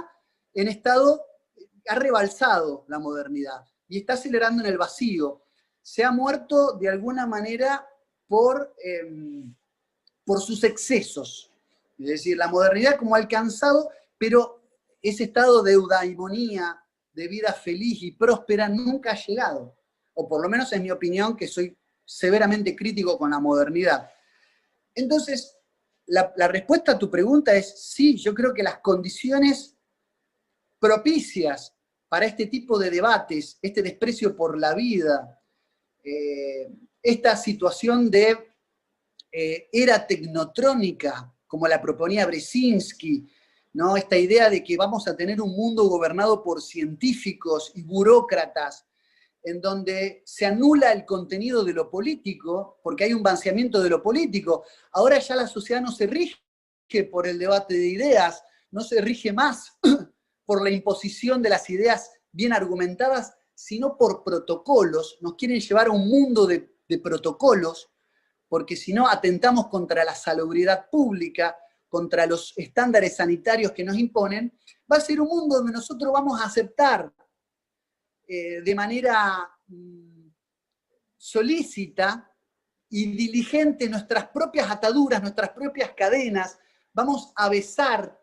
en estado, ha rebalsado la modernidad y está acelerando en el vacío. Se ha muerto de alguna manera por sus excesos. Es decir, la modernidad como ha alcanzado, pero ese estado de eudaimonía, de vida feliz y próspera, nunca ha llegado. O por lo menos es mi opinión, que soy severamente crítico con la modernidad. Entonces, la respuesta a tu pregunta es sí, yo creo que las condiciones propicias para este tipo de debates, este desprecio por la vida, esta situación de era tecnotrónica, como la proponía Brzezinski, ¿no? Esta idea de que vamos a tener un mundo gobernado por científicos y burócratas, en donde se anula el contenido de lo político, porque hay un vaciamiento de lo político. Ahora ya la sociedad no se rige por el debate de ideas, no se rige más por la imposición de las ideas bien argumentadas, sino por protocolos. Nos quieren llevar a un mundo de protocolos, porque si no atentamos contra la salubridad pública, contra los estándares sanitarios que nos imponen. Va a ser un mundo donde nosotros vamos a aceptar de manera solícita y diligente nuestras propias ataduras, nuestras propias cadenas, vamos a besar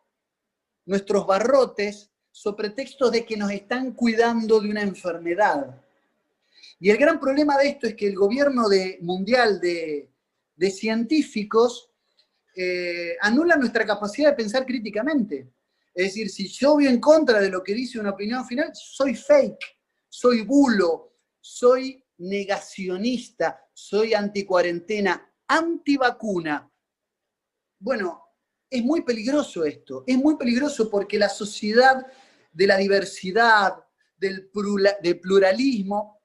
nuestros barrotes sobre pretexto de que nos están cuidando de una enfermedad. Y el gran problema de esto es que el gobierno mundial de científicos anula nuestra capacidad de pensar críticamente. Es decir, si yo voy en contra de lo que dice una opinión final, soy fake, soy bulo, soy negacionista, soy anticuarentena, antivacuna. Bueno, es muy peligroso esto, es muy peligroso porque la sociedad de la diversidad, del pluralismo,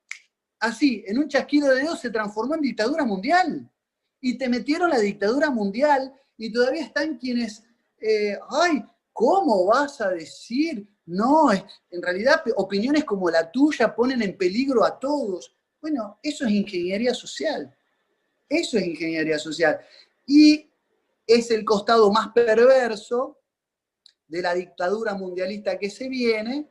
así, en un chasquido de dedos se transformó en dictadura mundial. Y te metieron la dictadura mundial y todavía están quienes, ay, ¿cómo vas a decir? No, en realidad opiniones como la tuya ponen en peligro a todos. Bueno, eso es ingeniería social. Eso es ingeniería social. Y es el costado más perverso de la dictadura mundialista que se viene,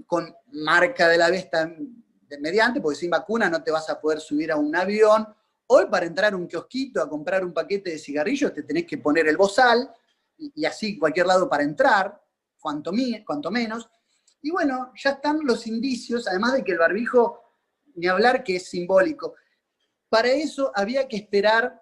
con marca de la bestia de mediante, porque sin vacuna no te vas a poder subir a un avión. Hoy para entrar a un kiosquito a comprar un paquete de cigarrillos te tenés que poner el bozal, y así cualquier lado para entrar, cuanto menos. Y bueno, ya están los indicios, además de que el barbijo, ni hablar que es simbólico. Para eso había que esperar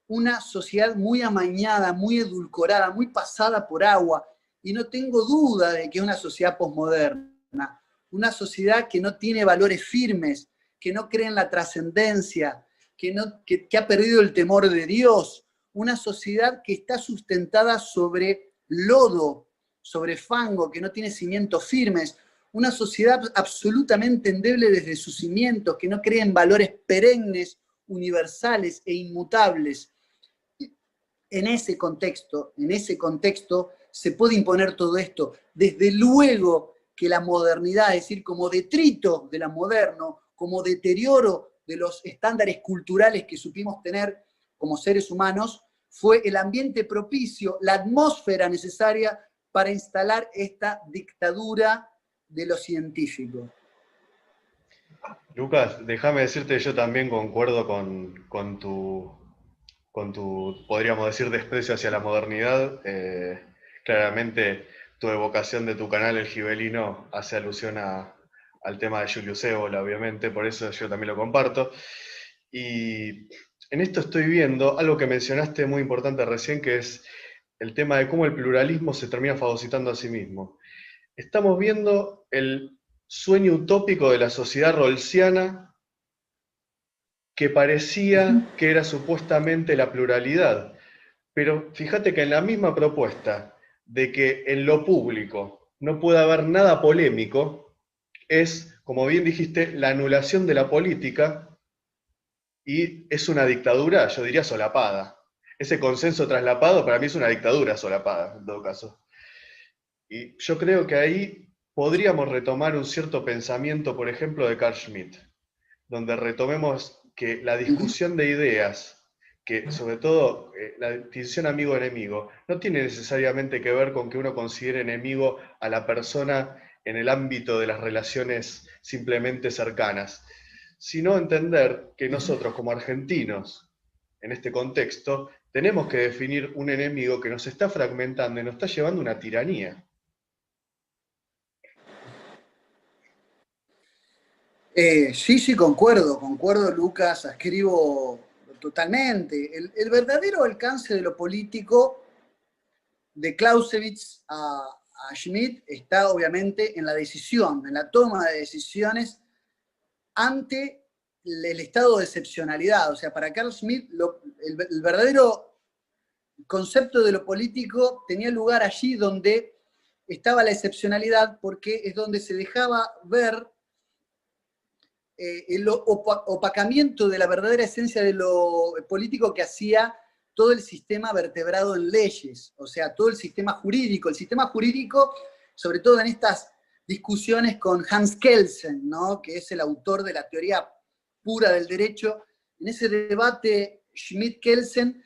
una sociedad muy amañada, muy edulcorada, muy pasada por agua, y no tengo duda de que es una sociedad posmoderna, una sociedad que no tiene valores firmes, que no cree en la trascendencia, que ha perdido el temor de Dios, una sociedad que está sustentada sobre lodo, sobre fango, que no tiene cimientos firmes, una sociedad absolutamente endeble desde sus cimientos, que no cree en valores perennes, universales e inmutables. En ese contexto se puede imponer todo esto. Desde luego que la modernidad, es decir, como detrito de lo moderno, como deterioro de los estándares culturales que supimos tener como seres humanos, fue el ambiente propicio, la atmósfera necesaria para instalar esta dictadura de lo científico. Lucas, déjame decirte que yo también concuerdo con tu, podríamos decir, desprecio hacia la modernidad. Claramente tu evocación de tu canal, El Gibelino, hace alusión al tema de Julius Evola, obviamente, por eso yo también lo comparto. Y en esto estoy viendo algo que mencionaste muy importante recién, que es el tema de cómo el pluralismo se termina fagocitando a sí mismo. Estamos viendo el sueño utópico de la sociedad rawlsiana que parecía que era supuestamente la pluralidad. Pero fíjate que en la misma propuesta de que en lo público no puede haber nada polémico, es, como bien dijiste, la anulación de la política, y es una dictadura, yo diría, solapada. Ese consenso traslapado para mí es una dictadura solapada, en todo caso. Y yo creo que ahí podríamos retomar un cierto pensamiento, por ejemplo, de Carl Schmitt, donde retomemos que la discusión de ideas, que sobre todo la distinción amigo-enemigo, no tiene necesariamente que ver con que uno considere enemigo a la persona en el ámbito de las relaciones simplemente cercanas, sino entender que nosotros como argentinos, en este contexto, tenemos que definir un enemigo que nos está fragmentando y nos está llevando a una tiranía. Sí, concuerdo, Lucas, escribo totalmente. El verdadero alcance de lo político de Clausewitz a Schmitt está obviamente en la decisión, en la toma de decisiones ante el estado de excepcionalidad. O sea, para Carl Schmitt el verdadero concepto de lo político tenía lugar allí donde estaba la excepcionalidad, porque es donde se dejaba ver el opacamiento de la verdadera esencia de lo político que hacía todo el sistema vertebrado en leyes, o sea, todo el sistema jurídico. El sistema jurídico, sobre todo en estas discusiones con Hans Kelsen, ¿no?, que es el autor de la teoría pura del derecho, en ese debate Schmitt-Kelsen,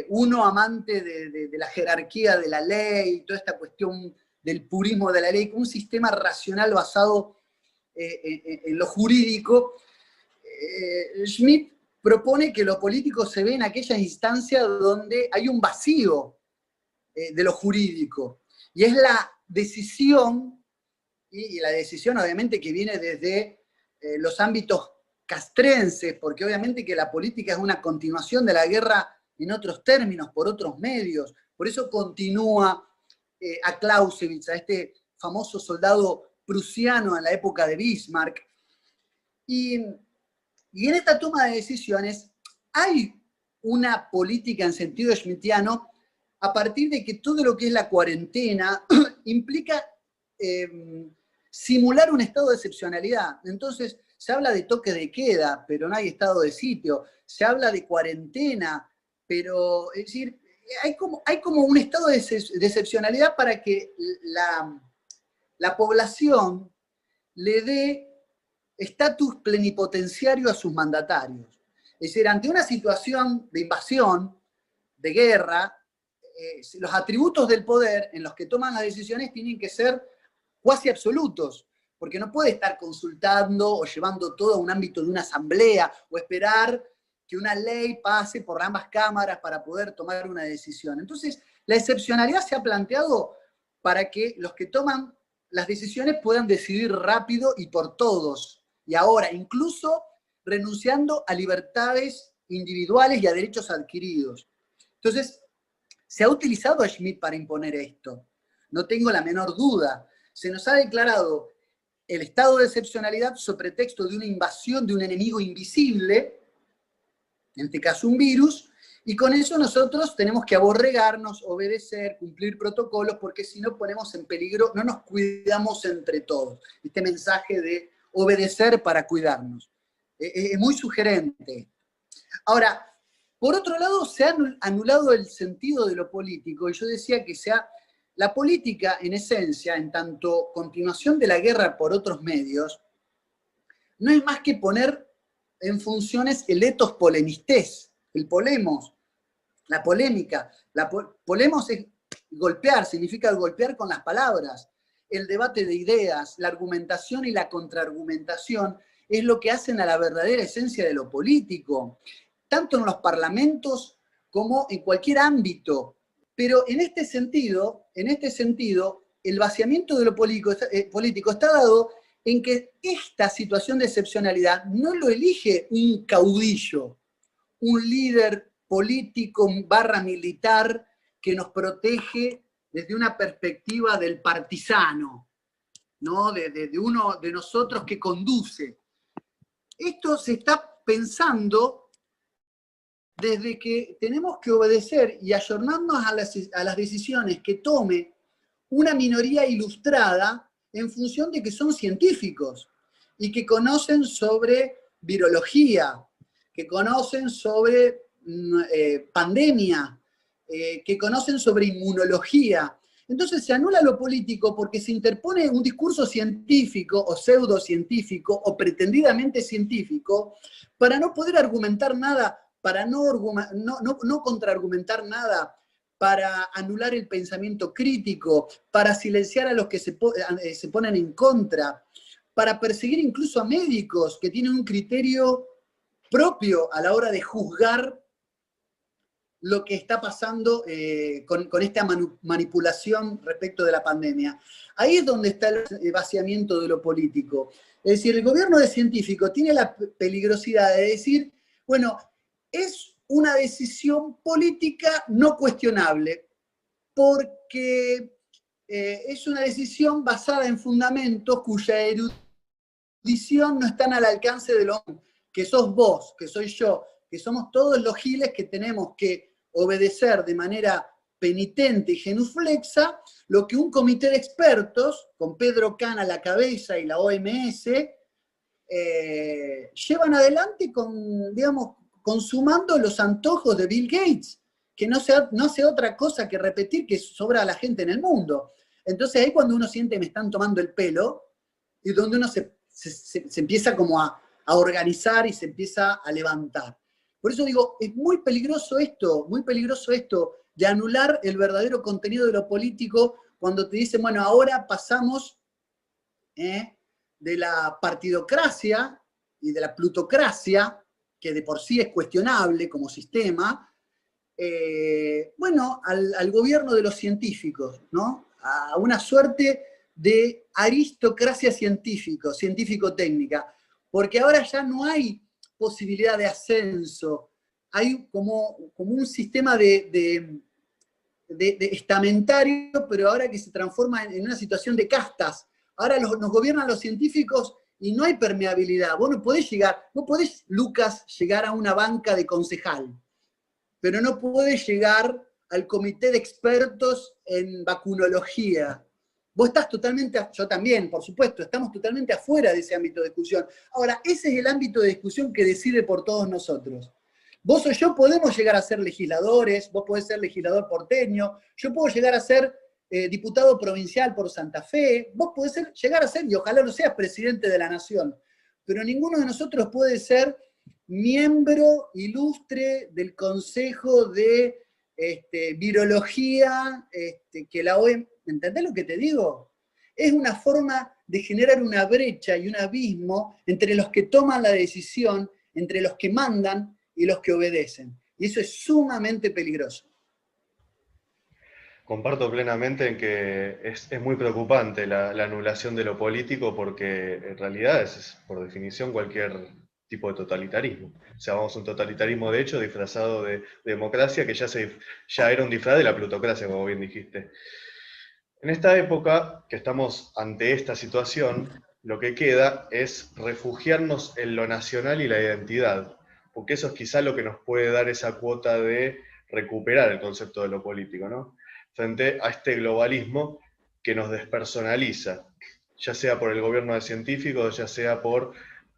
uno amante de la jerarquía de la ley, toda esta cuestión del purismo de la ley, un sistema racional basado en lo jurídico, Schmitt propone que lo político se ve en aquella instancia donde hay un vacío de lo jurídico, y es la decisión, y la decisión obviamente que viene desde los ámbitos castrenses, porque obviamente que la política es una continuación de la guerra en otros términos, por otros medios, por eso continúa a Clausewitz, a este famoso soldado prusiano en la época de Bismarck. Y en esta toma de decisiones hay una política en sentido schmittiano a partir de que todo lo que es la cuarentena implica simular un estado de excepcionalidad. Entonces, se habla de toque de queda, pero no hay estado de sitio. Se habla de cuarentena, pero, es decir, hay como un estado de excepcionalidad para que la población le dé estatus plenipotenciario a sus mandatarios. Es decir, ante una situación de invasión, de guerra, los atributos del poder en los que toman las decisiones tienen que ser cuasi absolutos, porque no puede estar consultando o llevando todo a un ámbito de una asamblea o esperar que una ley pase por ambas cámaras para poder tomar una decisión. Entonces, la excepcionalidad se ha planteado para que los que toman las decisiones puedan decidir rápido y por todos. Y ahora, incluso renunciando a libertades individuales y a derechos adquiridos. Entonces, se ha utilizado a Schmitt para imponer esto. No tengo la menor duda. Se nos ha declarado el estado de excepcionalidad sobre pretexto de una invasión de un enemigo invisible, en este caso un virus, y con eso nosotros tenemos que aborregarnos, obedecer, cumplir protocolos, porque si no ponemos en peligro, no nos cuidamos entre todos. Este mensaje de obedecer para cuidarnos. Es muy sugerente. Ahora, por otro lado, se ha anulado el sentido de lo político, y yo decía que la política, en esencia, en tanto continuación de la guerra por otros medios, no es más que poner en funciones el ethos polemistés, el polemos, la polémica. Polemos es golpear, significa golpear con las palabras. El debate de ideas, la argumentación y la contraargumentación es lo que hacen a la verdadera esencia de lo político, tanto en los parlamentos como en cualquier ámbito. Pero en este sentido, el vaciamiento de lo político está dado en que esta situación de excepcionalidad no lo elige un caudillo, un líder político / militar que nos protege desde una perspectiva del partisano, ¿no? de uno de nosotros que conduce. Esto se está pensando desde que tenemos que obedecer y ayornarnos a las decisiones que tome una minoría ilustrada en función de que son científicos y que conocen sobre virología, que conocen sobre pandemia, que conocen sobre inmunología. Entonces se anula lo político porque se interpone un discurso científico o pseudocientífico o pretendidamente científico para no poder argumentar nada, para no contraargumentar nada, para anular el pensamiento crítico, para silenciar a los que se ponen en contra, para perseguir incluso a médicos que tienen un criterio propio a la hora de juzgar lo que está pasando con esta manipulación respecto de la pandemia. Ahí es donde está el vaciamiento de lo político. Es decir, el gobierno de científico tiene la peligrosidad de decir, bueno, es una decisión política no cuestionable, porque es una decisión basada en fundamentos cuya erudición no están al alcance de lo que sos vos, que soy yo, que somos todos los giles que tenemos que obedecer de manera penitente y genuflexa lo que un comité de expertos, con Pedro Kahn a la cabeza y la OMS, llevan adelante consumando los antojos de Bill Gates, que no hace otra cosa que repetir que sobra a la gente en el mundo. Entonces ahí cuando uno siente que me están tomando el pelo, y donde uno se empieza como a organizar y se empieza a levantar. Por eso digo, es muy peligroso esto de anular el verdadero contenido de lo político cuando te dicen, bueno, ahora pasamos de la partidocracia y de la plutocracia, que de por sí es cuestionable como sistema, al gobierno de los científicos, ¿no? A una suerte de aristocracia científico-técnica, porque ahora ya no hay posibilidad de ascenso, hay como un sistema de estamentario, pero ahora que se transforma en una situación de castas. Ahora nos gobiernan los científicos y no hay permeabilidad. Vos no podés, Lucas, llegar a una banca de concejal, pero no podés llegar al comité de expertos en vacunología. Vos estás totalmente, yo también, por supuesto, estamos totalmente afuera de ese ámbito de discusión. Ahora, ese es el ámbito de discusión que decide por todos nosotros. Vos o yo podemos llegar a ser legisladores, vos podés ser legislador porteño, yo puedo llegar a ser diputado provincial por Santa Fe, vos podés llegar a ser, y ojalá lo seas, presidente de la nación, pero ninguno de nosotros puede ser miembro ilustre del Consejo de Virología, que la OMS, ¿entendés lo que te digo? Es una forma de generar una brecha y un abismo entre los que toman la decisión, entre los que mandan y los que obedecen. Y eso es sumamente peligroso. Comparto plenamente en que es muy preocupante la anulación de lo político, porque en realidad es por definición cualquier tipo de totalitarismo. O sea, vamos a un totalitarismo de hecho disfrazado de democracia, que ya era un disfraz de la plutocracia, como bien dijiste. En esta época, que estamos ante esta situación, lo que queda es refugiarnos en lo nacional y la identidad, porque eso es quizá lo que nos puede dar esa cuota de recuperar el concepto de lo político, ¿no? Frente a este globalismo que nos despersonaliza, ya sea por el gobierno de científicos, ya sea por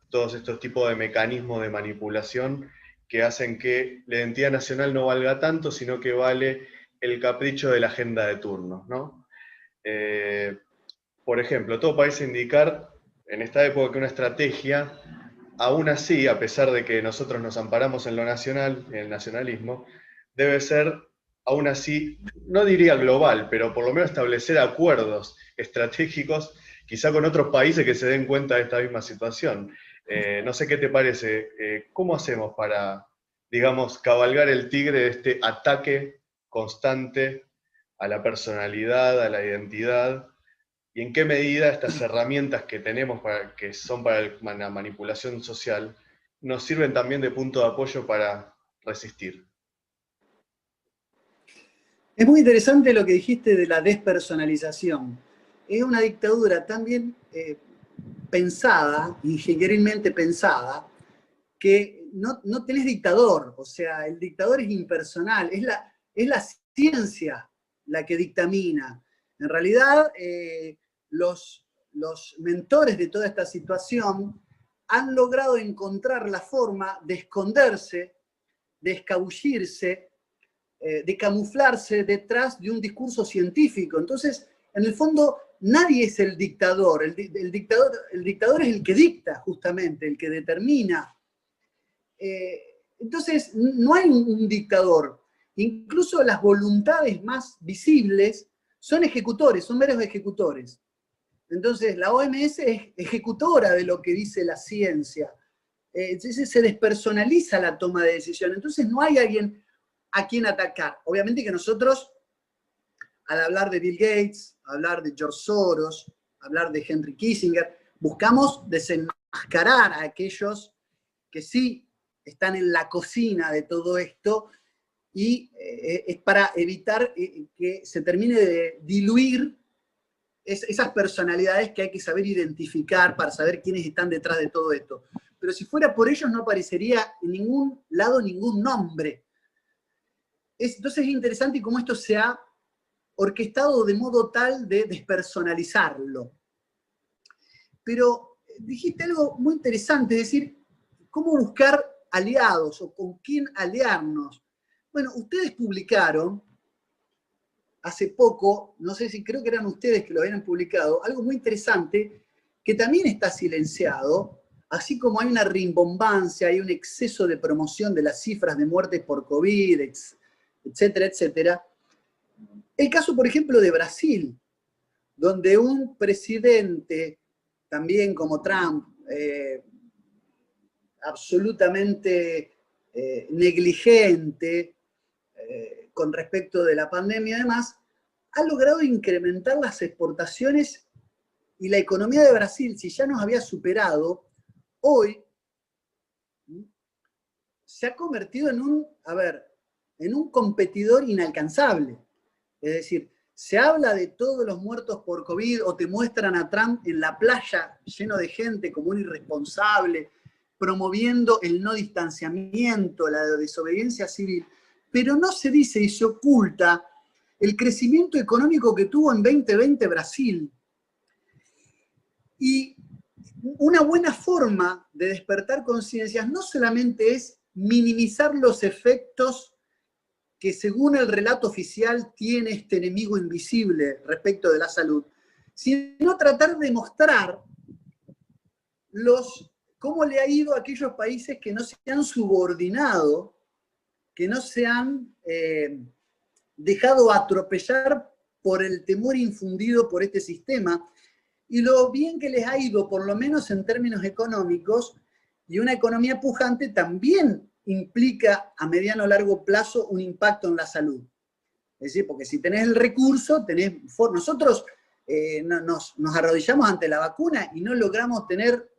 todos estos tipos de mecanismos de manipulación que hacen que la identidad nacional no valga tanto, sino que vale el capricho de la agenda de turno, ¿no? Por ejemplo, todo parece indicar en esta época que una estrategia aún así, a pesar de que nosotros nos amparamos en lo nacional, en el nacionalismo, debe ser, aún así, no diría global, pero por lo menos establecer acuerdos estratégicos, quizá con otros países que se den cuenta de esta misma situación. No sé qué te parece, ¿cómo hacemos para, digamos, cabalgar el tigre de este ataque constante a la personalidad, a la identidad? ¿Y en qué medida estas herramientas que tenemos, que son para la manipulación social, nos sirven también de punto de apoyo para resistir? Es muy interesante lo que dijiste de la despersonalización. Es una dictadura tan bien pensada, ingenierilmente pensada, que no tenés dictador. O sea, el dictador es impersonal, es la ciencia la que dictamina. En realidad, los mentores de toda esta situación han logrado encontrar la forma de esconderse, de escabullirse, de camuflarse detrás de un discurso científico. Entonces, en el fondo, nadie es el dictador. El dictador es el que dicta, justamente, el que determina. Entonces, no hay un dictador. Incluso las voluntades más visibles son ejecutores, son meros ejecutores. Entonces, la OMS es ejecutora de lo que dice la ciencia. Entonces, se despersonaliza la toma de decisión. Entonces, no hay alguien a quien atacar. Obviamente que nosotros, al hablar de Bill Gates, hablar de George Soros, hablar de Henry Kissinger, buscamos desenmascarar a aquellos que sí están en la cocina de todo esto, y es para evitar que se termine de diluir esas personalidades que hay que saber identificar para saber quiénes están detrás de todo esto. Pero si fuera por ellos no aparecería en ningún lado ningún nombre. Entonces es interesante cómo esto se ha orquestado de modo tal de despersonalizarlo. Pero dijiste algo muy interesante, es decir, cómo buscar aliados o con quién aliarnos. Bueno, ustedes publicaron hace poco, no sé si creo que eran ustedes que lo habían publicado, algo muy interesante que también está silenciado, así como hay una rimbombancia, hay un exceso de promoción de las cifras de muertes por COVID, etcétera, etcétera. El caso, por ejemplo, de Brasil, donde un presidente, también como Trump, absolutamente negligente con respecto de la pandemia y demás, ha logrado incrementar las exportaciones y la economía de Brasil, si ya nos había superado, hoy se ha convertido en un competidor inalcanzable. Es decir, se habla de todos los muertos por COVID o te muestran a Trump en la playa lleno de gente como un irresponsable, promoviendo el no distanciamiento, la desobediencia civil, pero no se dice y se oculta el crecimiento económico que tuvo en 2020 Brasil. Y una buena forma de despertar conciencias no solamente es minimizar los efectos que según el relato oficial tiene este enemigo invisible respecto de la salud, sino tratar de mostrar cómo le ha ido a aquellos países que no se han subordinado, que no se han dejado atropellar por el temor infundido por este sistema, y lo bien que les ha ido, por lo menos en términos económicos, y una economía pujante también implica a mediano o largo plazo un impacto en la salud. Es decir, porque si tenés el recurso, nosotros nos arrodillamos ante la vacuna y no logramos tener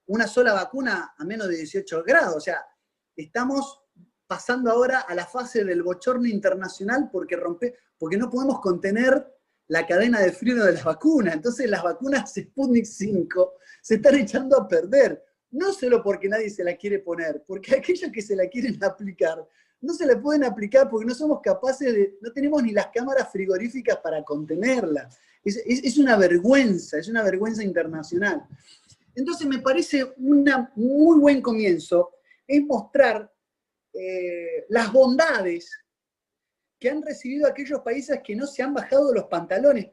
una sola vacuna a menos de 18 grados. O sea, estamos pasando ahora a la fase del bochorno internacional porque no podemos contener la cadena de frío de las vacunas. Entonces las vacunas Sputnik 5 se están echando a perder. No solo porque nadie se la quiere poner, porque aquellos que se la quieren aplicar, no se la pueden aplicar porque no somos capaces no tenemos ni las cámaras frigoríficas para contenerla. Es una vergüenza internacional. Entonces me parece un muy buen comienzo es mostrar las bondades que han recibido aquellos países que no se han bajado los pantalones,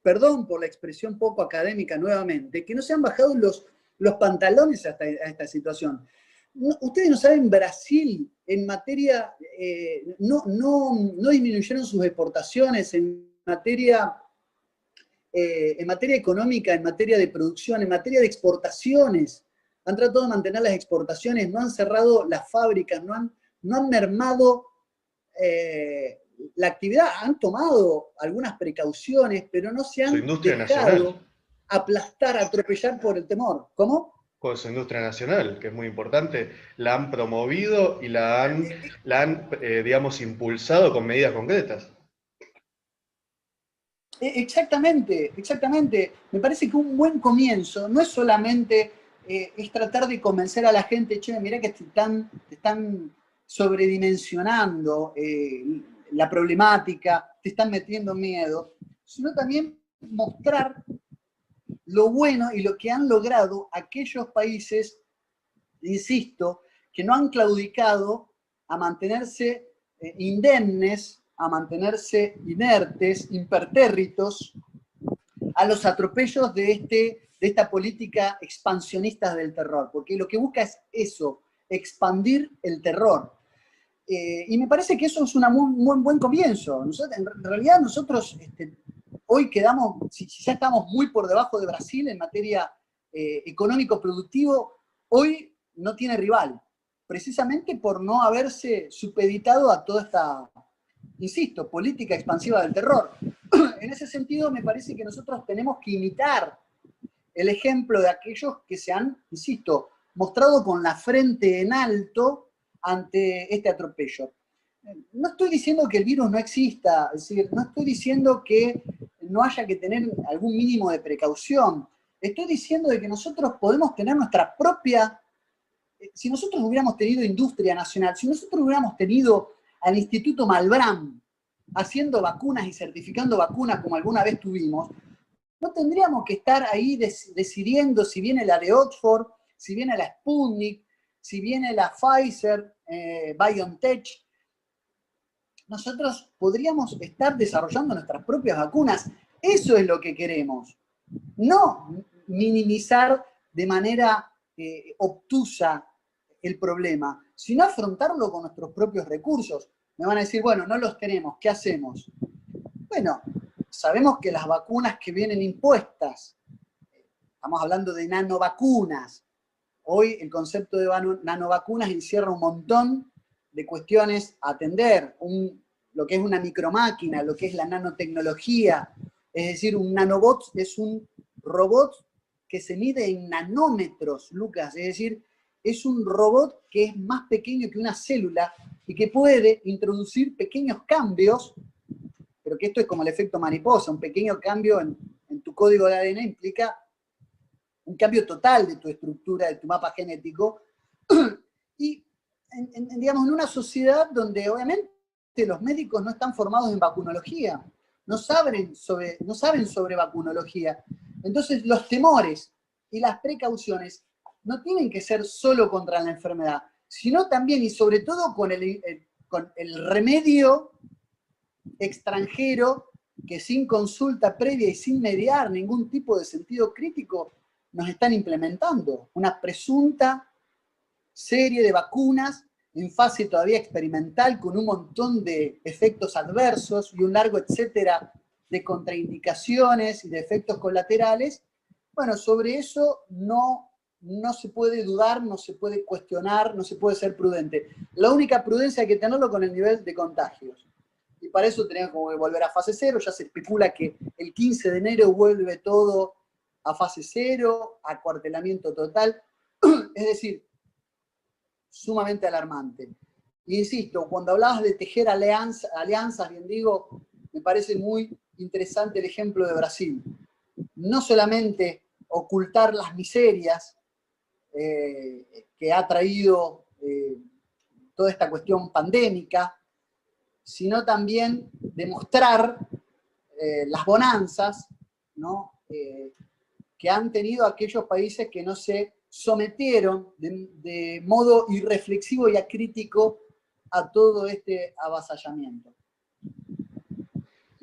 perdón por la expresión poco académica nuevamente, que no se han bajado los pantalones a esta situación. Ustedes no saben, Brasil en materia, no disminuyeron sus exportaciones en materia económica, en materia de producción, en materia de exportaciones. Han tratado de mantener las exportaciones, no han cerrado las fábricas, no han mermado la actividad, han tomado algunas precauciones, pero no se han dejado aplastar, atropellar por el temor. ¿Cómo? Con su industria nacional, que es muy importante, la han promovido y la han digamos, impulsado con medidas concretas. Exactamente, exactamente. Me parece que un buen comienzo no es solamente es tratar de convencer a la gente, che, mirá que te están sobredimensionando la problemática, te están metiendo miedo, sino también mostrar lo bueno y lo que han logrado aquellos países, insisto, que no han claudicado a mantenerse indemnes, a mantenerse inertes, impertérritos, a los atropellos de esta política expansionista del terror, porque lo que busca es eso, expandir el terror. Y me parece que eso es un muy buen comienzo. En realidad nosotros hoy quedamos, si ya estamos muy por debajo de Brasil en materia económico-productivo, hoy no tiene rival, precisamente por no haberse supeditado a toda esta, insisto, política expansiva del terror. En ese sentido, me parece que nosotros tenemos que imitar el ejemplo de aquellos que se han, insisto, mostrado con la frente en alto ante este atropello. No estoy diciendo que el virus no exista, es decir, no estoy diciendo que no haya que tener algún mínimo de precaución. Estoy diciendo de que nosotros podemos tener nuestra propia... Si nosotros hubiéramos tenido industria nacional, si nosotros hubiéramos tenido al Instituto Malbrán haciendo vacunas y certificando vacunas como alguna vez tuvimos, no tendríamos que estar ahí decidiendo si viene la de Oxford, si viene la Sputnik, si viene la Pfizer, BioNTech. Nosotros podríamos estar desarrollando nuestras propias vacunas. Eso es lo que queremos. No minimizar de manera obtusa el problema, sino afrontarlo con nuestros propios recursos. Me van a decir, bueno, no los tenemos, ¿qué hacemos? Bueno, sabemos que las vacunas que vienen impuestas, estamos hablando de nanovacunas. Hoy el concepto de nanovacunas encierra un montón de cuestiones a atender, lo que es una micromáquina, lo que es la nanotecnología, es decir, un nanobot es un robot que se mide en nanómetros, Lucas, es decir, es un robot que es más pequeño que una célula y que puede introducir pequeños cambios, pero que esto es como el efecto mariposa, un pequeño cambio en tu código de ADN implica un cambio total de tu estructura, de tu mapa genético, y digamos, en una sociedad donde obviamente los médicos no están formados en vacunología, no saben sobre vacunología. Entonces los temores y las precauciones no tienen que ser solo contra la enfermedad, sino también y sobre todo con el remedio extranjero que sin consulta previa y sin mediar ningún tipo de sentido crítico nos están implementando. Una presunta serie de vacunas en fase todavía experimental con un montón de efectos adversos y un largo etcétera de contraindicaciones y de efectos colaterales. Bueno, sobre eso no se puede dudar, no se puede cuestionar, no se puede ser prudente. La única prudencia hay que tenerlo con el nivel de contagios. Y para eso tenemos que volver a fase cero. Ya se especula que el 15 de enero vuelve todo a fase cero, a acuartelamiento total. Es decir, sumamente alarmante. Y insisto, cuando hablabas de tejer alianzas, bien digo, me parece muy interesante el ejemplo de Brasil. No solamente ocultar las miserias que ha traído toda esta cuestión pandémica, sino también demostrar las bonanzas, ¿no? Que han tenido aquellos países que no se sometieron de modo irreflexivo y acrítico a todo este avasallamiento.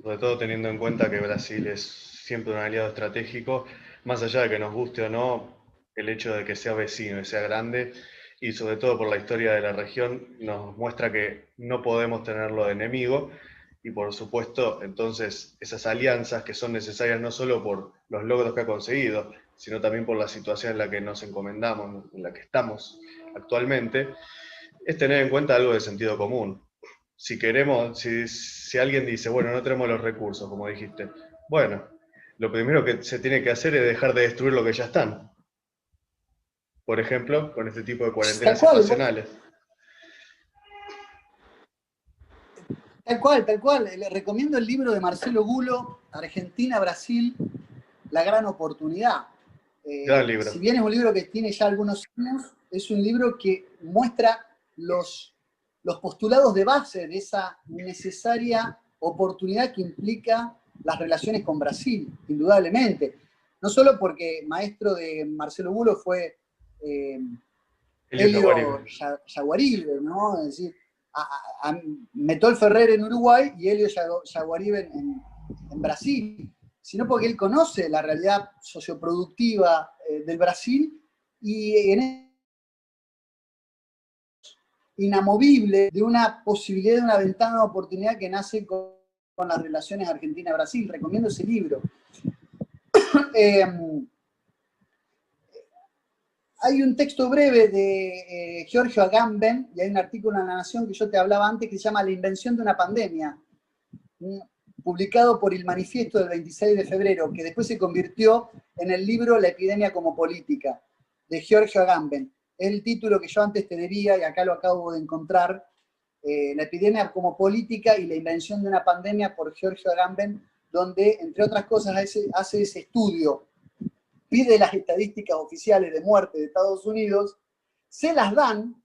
Sobre todo teniendo en cuenta que Brasil es siempre un aliado estratégico, más allá de que nos guste o no, el hecho de que sea vecino y sea grande, y sobre todo por la historia de la región, nos muestra que no podemos tenerlo de enemigo, y por supuesto, entonces, esas alianzas que son necesarias no solo por los logros que ha conseguido, sino también por la situación en la que nos encomendamos, en la que estamos actualmente, es tener en cuenta algo de sentido común. Si queremos, si alguien dice, bueno, no tenemos los recursos, como dijiste, bueno, lo primero que se tiene que hacer es dejar de destruir lo que ya están. Por ejemplo, con este tipo de Tal cuarentenas cual, estacionales. tal cual, tal cual. Le recomiendo el libro de Marcelo Bulo, Argentina, Brasil, La Gran Oportunidad. Gran libro. Si bien es un libro que tiene ya algunos años, es un libro que muestra los postulados de base de esa necesaria oportunidad que implica las relaciones con Brasil, indudablemente. No solo porque maestro de Marcelo Bulo fue Elio Helio Jaguaribe. Jaguaribe, ¿no? Es decir, Metol Ferrer en Uruguay y Helio Jaguaribe en Brasil, sino porque él conoce la realidad socioproductiva del Brasil y inamovible de una posibilidad, de una ventana de oportunidad que nace con las relaciones Argentina-Brasil. Recomiendo ese libro. Hay un texto breve de Giorgio Agamben, y hay un artículo en La Nación que yo te hablaba antes que se llama La invención de una pandemia, publicado por el Manifiesto del 26 de febrero, que después se convirtió en el libro La epidemia como política, de Giorgio Agamben. Es el título que yo antes te diría, y acá lo acabo de encontrar, La epidemia como política y la invención de una pandemia, por Giorgio Agamben, donde, entre otras cosas, hace ese estudio, pide las estadísticas oficiales de muerte de Estados Unidos, se las dan,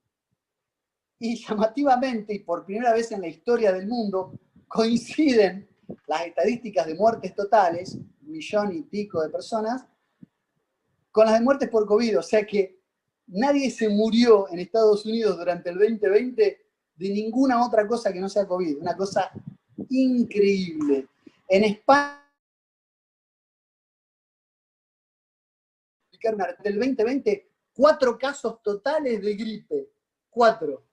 y llamativamente, y por primera vez en la historia del mundo, coinciden las estadísticas de muertes totales, 1,000,000 y pico de personas, con las de muertes por COVID. O sea que nadie se murió en Estados Unidos durante el 2020 de ninguna otra cosa que no sea COVID. Una cosa increíble. En España, del 2020, 4 casos totales de gripe. 4.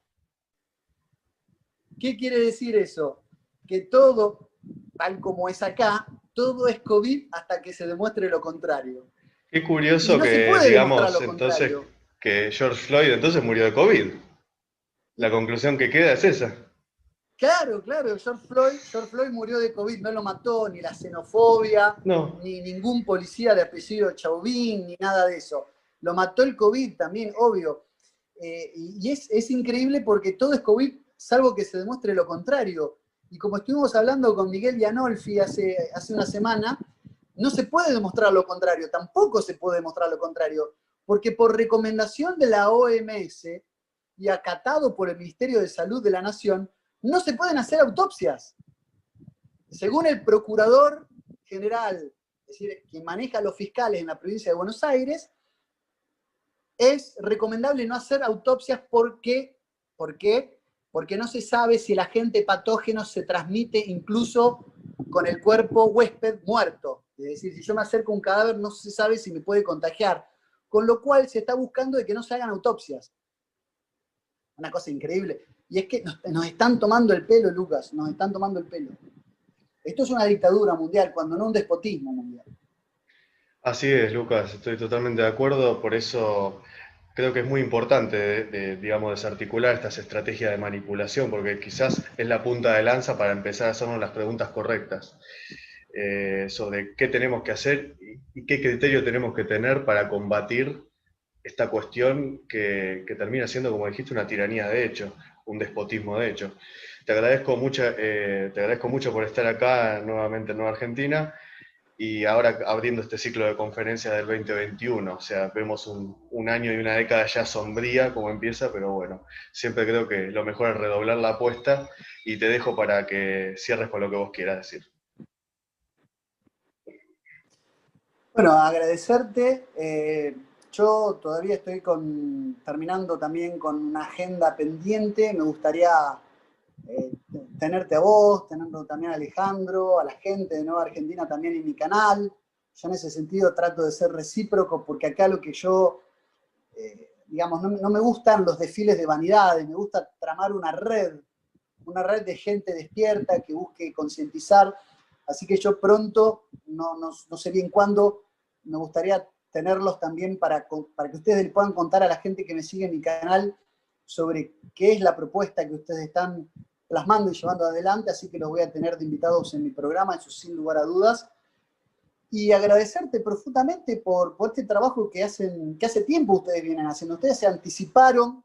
¿Qué quiere decir eso? Que todo, tal como es acá, todo es COVID hasta que se demuestre lo contrario. Qué Y curioso no se que puede demostrar digamos lo entonces contrario. que George Floyd entonces murió de COVID. La conclusión que queda es esa. Claro, claro, George Floyd murió de COVID, no lo mató ni la xenofobia, No. ni ningún policía de apellido Chauvin, ni nada de eso. Lo mató el COVID también, obvio. Y es increíble porque todo es COVID, salvo que se demuestre lo contrario. Y como estuvimos hablando con Miguel Gianolfi hace una semana, no se puede demostrar lo contrario, tampoco se puede demostrar lo contrario, porque por recomendación de la OMS y acatado por el Ministerio de Salud de la Nación, no se pueden hacer autopsias. Según el procurador general, es decir, quien maneja a los fiscales en la provincia de Buenos Aires, es recomendable no hacer autopsias porque, ¿por qué? Porque no se sabe si el agente patógeno se transmite incluso con el cuerpo huésped muerto. Es decir, si yo me acerco a un cadáver no se sabe si me puede contagiar. Con lo cual se está buscando de que no se hagan autopsias. Una cosa increíble. Y es que nos están tomando el pelo, Lucas, nos están tomando el pelo. Esto es una dictadura mundial, cuando no un despotismo mundial. Así es, Lucas, estoy totalmente de acuerdo, por eso creo que es muy importante, digamos, desarticular estas estrategias de manipulación, porque quizás es la punta de lanza para empezar a hacernos las preguntas correctas sobre qué tenemos que hacer y qué criterio tenemos que tener para combatir esta cuestión que termina siendo, como dijiste, una tiranía de hecho, un despotismo de hecho. Te agradezco mucho por estar acá nuevamente en Nueva Argentina y ahora abriendo este ciclo de conferencias del 2021. O sea, vemos un año y una década ya sombría como empieza, pero bueno, siempre creo que lo mejor es redoblar la apuesta y te dejo para que cierres con lo que vos quieras decir. Bueno, agradecerte. Yo todavía estoy terminando también con una agenda pendiente. Me gustaría eh, tenerte a vos, tenerlo también a Alejandro, a la gente de Nueva Argentina también en mi canal. Yo en ese sentido trato de ser recíproco porque acá lo que yo digamos, no me gustan los desfiles de vanidades, me gusta tramar una red de gente despierta que busque concientizar. Así que yo pronto, no sé bien cuándo, me gustaría tenerlos también para que ustedes le puedan contar a la gente que me sigue en mi canal sobre qué es la propuesta que ustedes están plasmando y llevando adelante, así que los voy a tener de invitados en mi programa, eso sin lugar a dudas. Y agradecerte profundamente por este trabajo que hace tiempo ustedes vienen haciendo. Ustedes se anticiparon,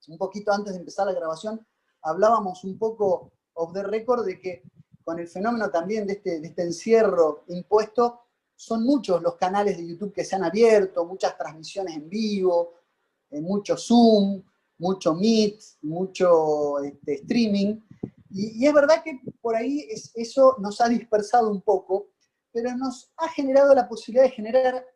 un poquito antes de empezar la grabación, hablábamos un poco off the record de que con el fenómeno también de este encierro impuesto, son muchos los canales de YouTube que se han abierto, muchas transmisiones en vivo, mucho Zoom, mucho Meet, mucho streaming, y es verdad que por ahí eso nos ha dispersado un poco, pero nos ha generado la posibilidad de generar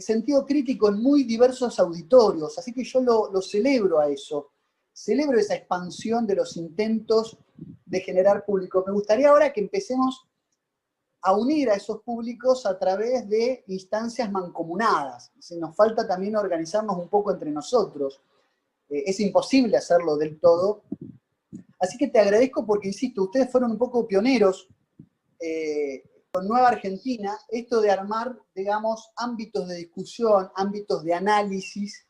sentido crítico en muy diversos auditorios, así que yo lo celebro a eso, celebro esa expansión de los intentos de generar público. Me gustaría ahora que empecemos a unir a esos públicos a través de instancias mancomunadas. Nos falta también organizarnos un poco entre nosotros. Es imposible hacerlo del todo. Así que te agradezco porque, insisto, ustedes fueron un poco pioneros con Nueva Argentina, esto de armar, digamos, ámbitos de discusión, ámbitos de análisis,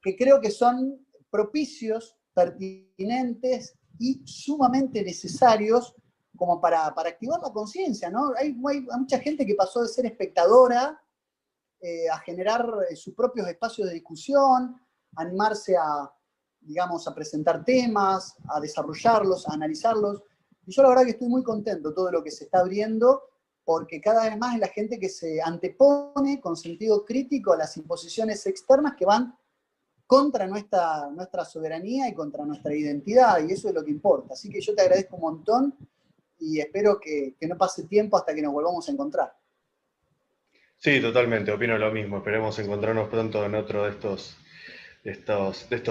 que creo que son propicios, pertinentes y sumamente necesarios como para activar la conciencia, ¿no? Hay mucha gente que pasó de ser espectadora a generar sus propios espacios de discusión, animarse digamos, a presentar temas, a desarrollarlos, a analizarlos. Y yo la verdad que estoy muy contento de todo lo que se está abriendo, porque cada vez más es la gente que se antepone con sentido crítico a las imposiciones externas que van contra nuestra soberanía y contra nuestra identidad, y eso es lo que importa. Así que yo te agradezco un montón y espero que no pase tiempo hasta que nos volvamos a encontrar. Sí, totalmente, opino lo mismo. Esperemos encontrarnos pronto en otro de estos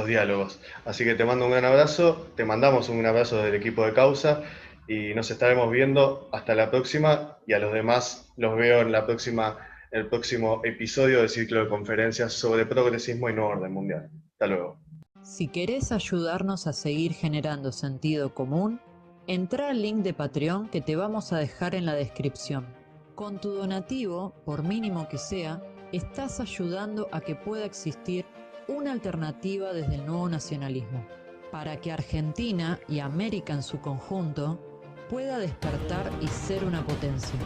diálogos. Así que te mando un gran abrazo, te mandamos un abrazo del equipo de Causa y nos estaremos viendo hasta la próxima, y a los demás los veo en el próximo episodio del ciclo de conferencias sobre progresismo y nuevo orden mundial. Hasta luego. Si querés ayudarnos a seguir generando sentido común, entra al link de Patreon que te vamos a dejar en la descripción. Con tu donativo, por mínimo que sea, estás ayudando a que pueda existir una alternativa desde el nuevo nacionalismo, para que Argentina y América en su conjunto pueda despertar y ser una potencia.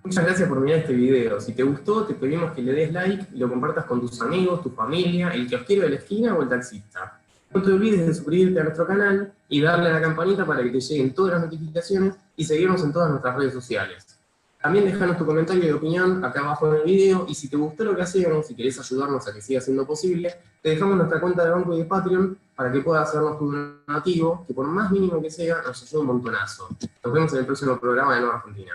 Muchas gracias por mirar este video. Si te gustó, te pedimos que le des like y lo compartas con tus amigos, tu familia, el kiosquero de la esquina o el taxista. No te olvides de suscribirte a nuestro canal y darle a la campanita para que te lleguen todas las notificaciones y seguirnos en todas nuestras redes sociales. También déjanos tu comentario de opinión acá abajo en el video, y si te gustó lo que hacemos y querés ayudarnos a que siga siendo posible, te dejamos nuestra cuenta de banco y de Patreon para que puedas hacernos tu donativo, que por más mínimo que sea, nos ayuda un montonazo. Nos vemos en el próximo programa de Nueva Argentina.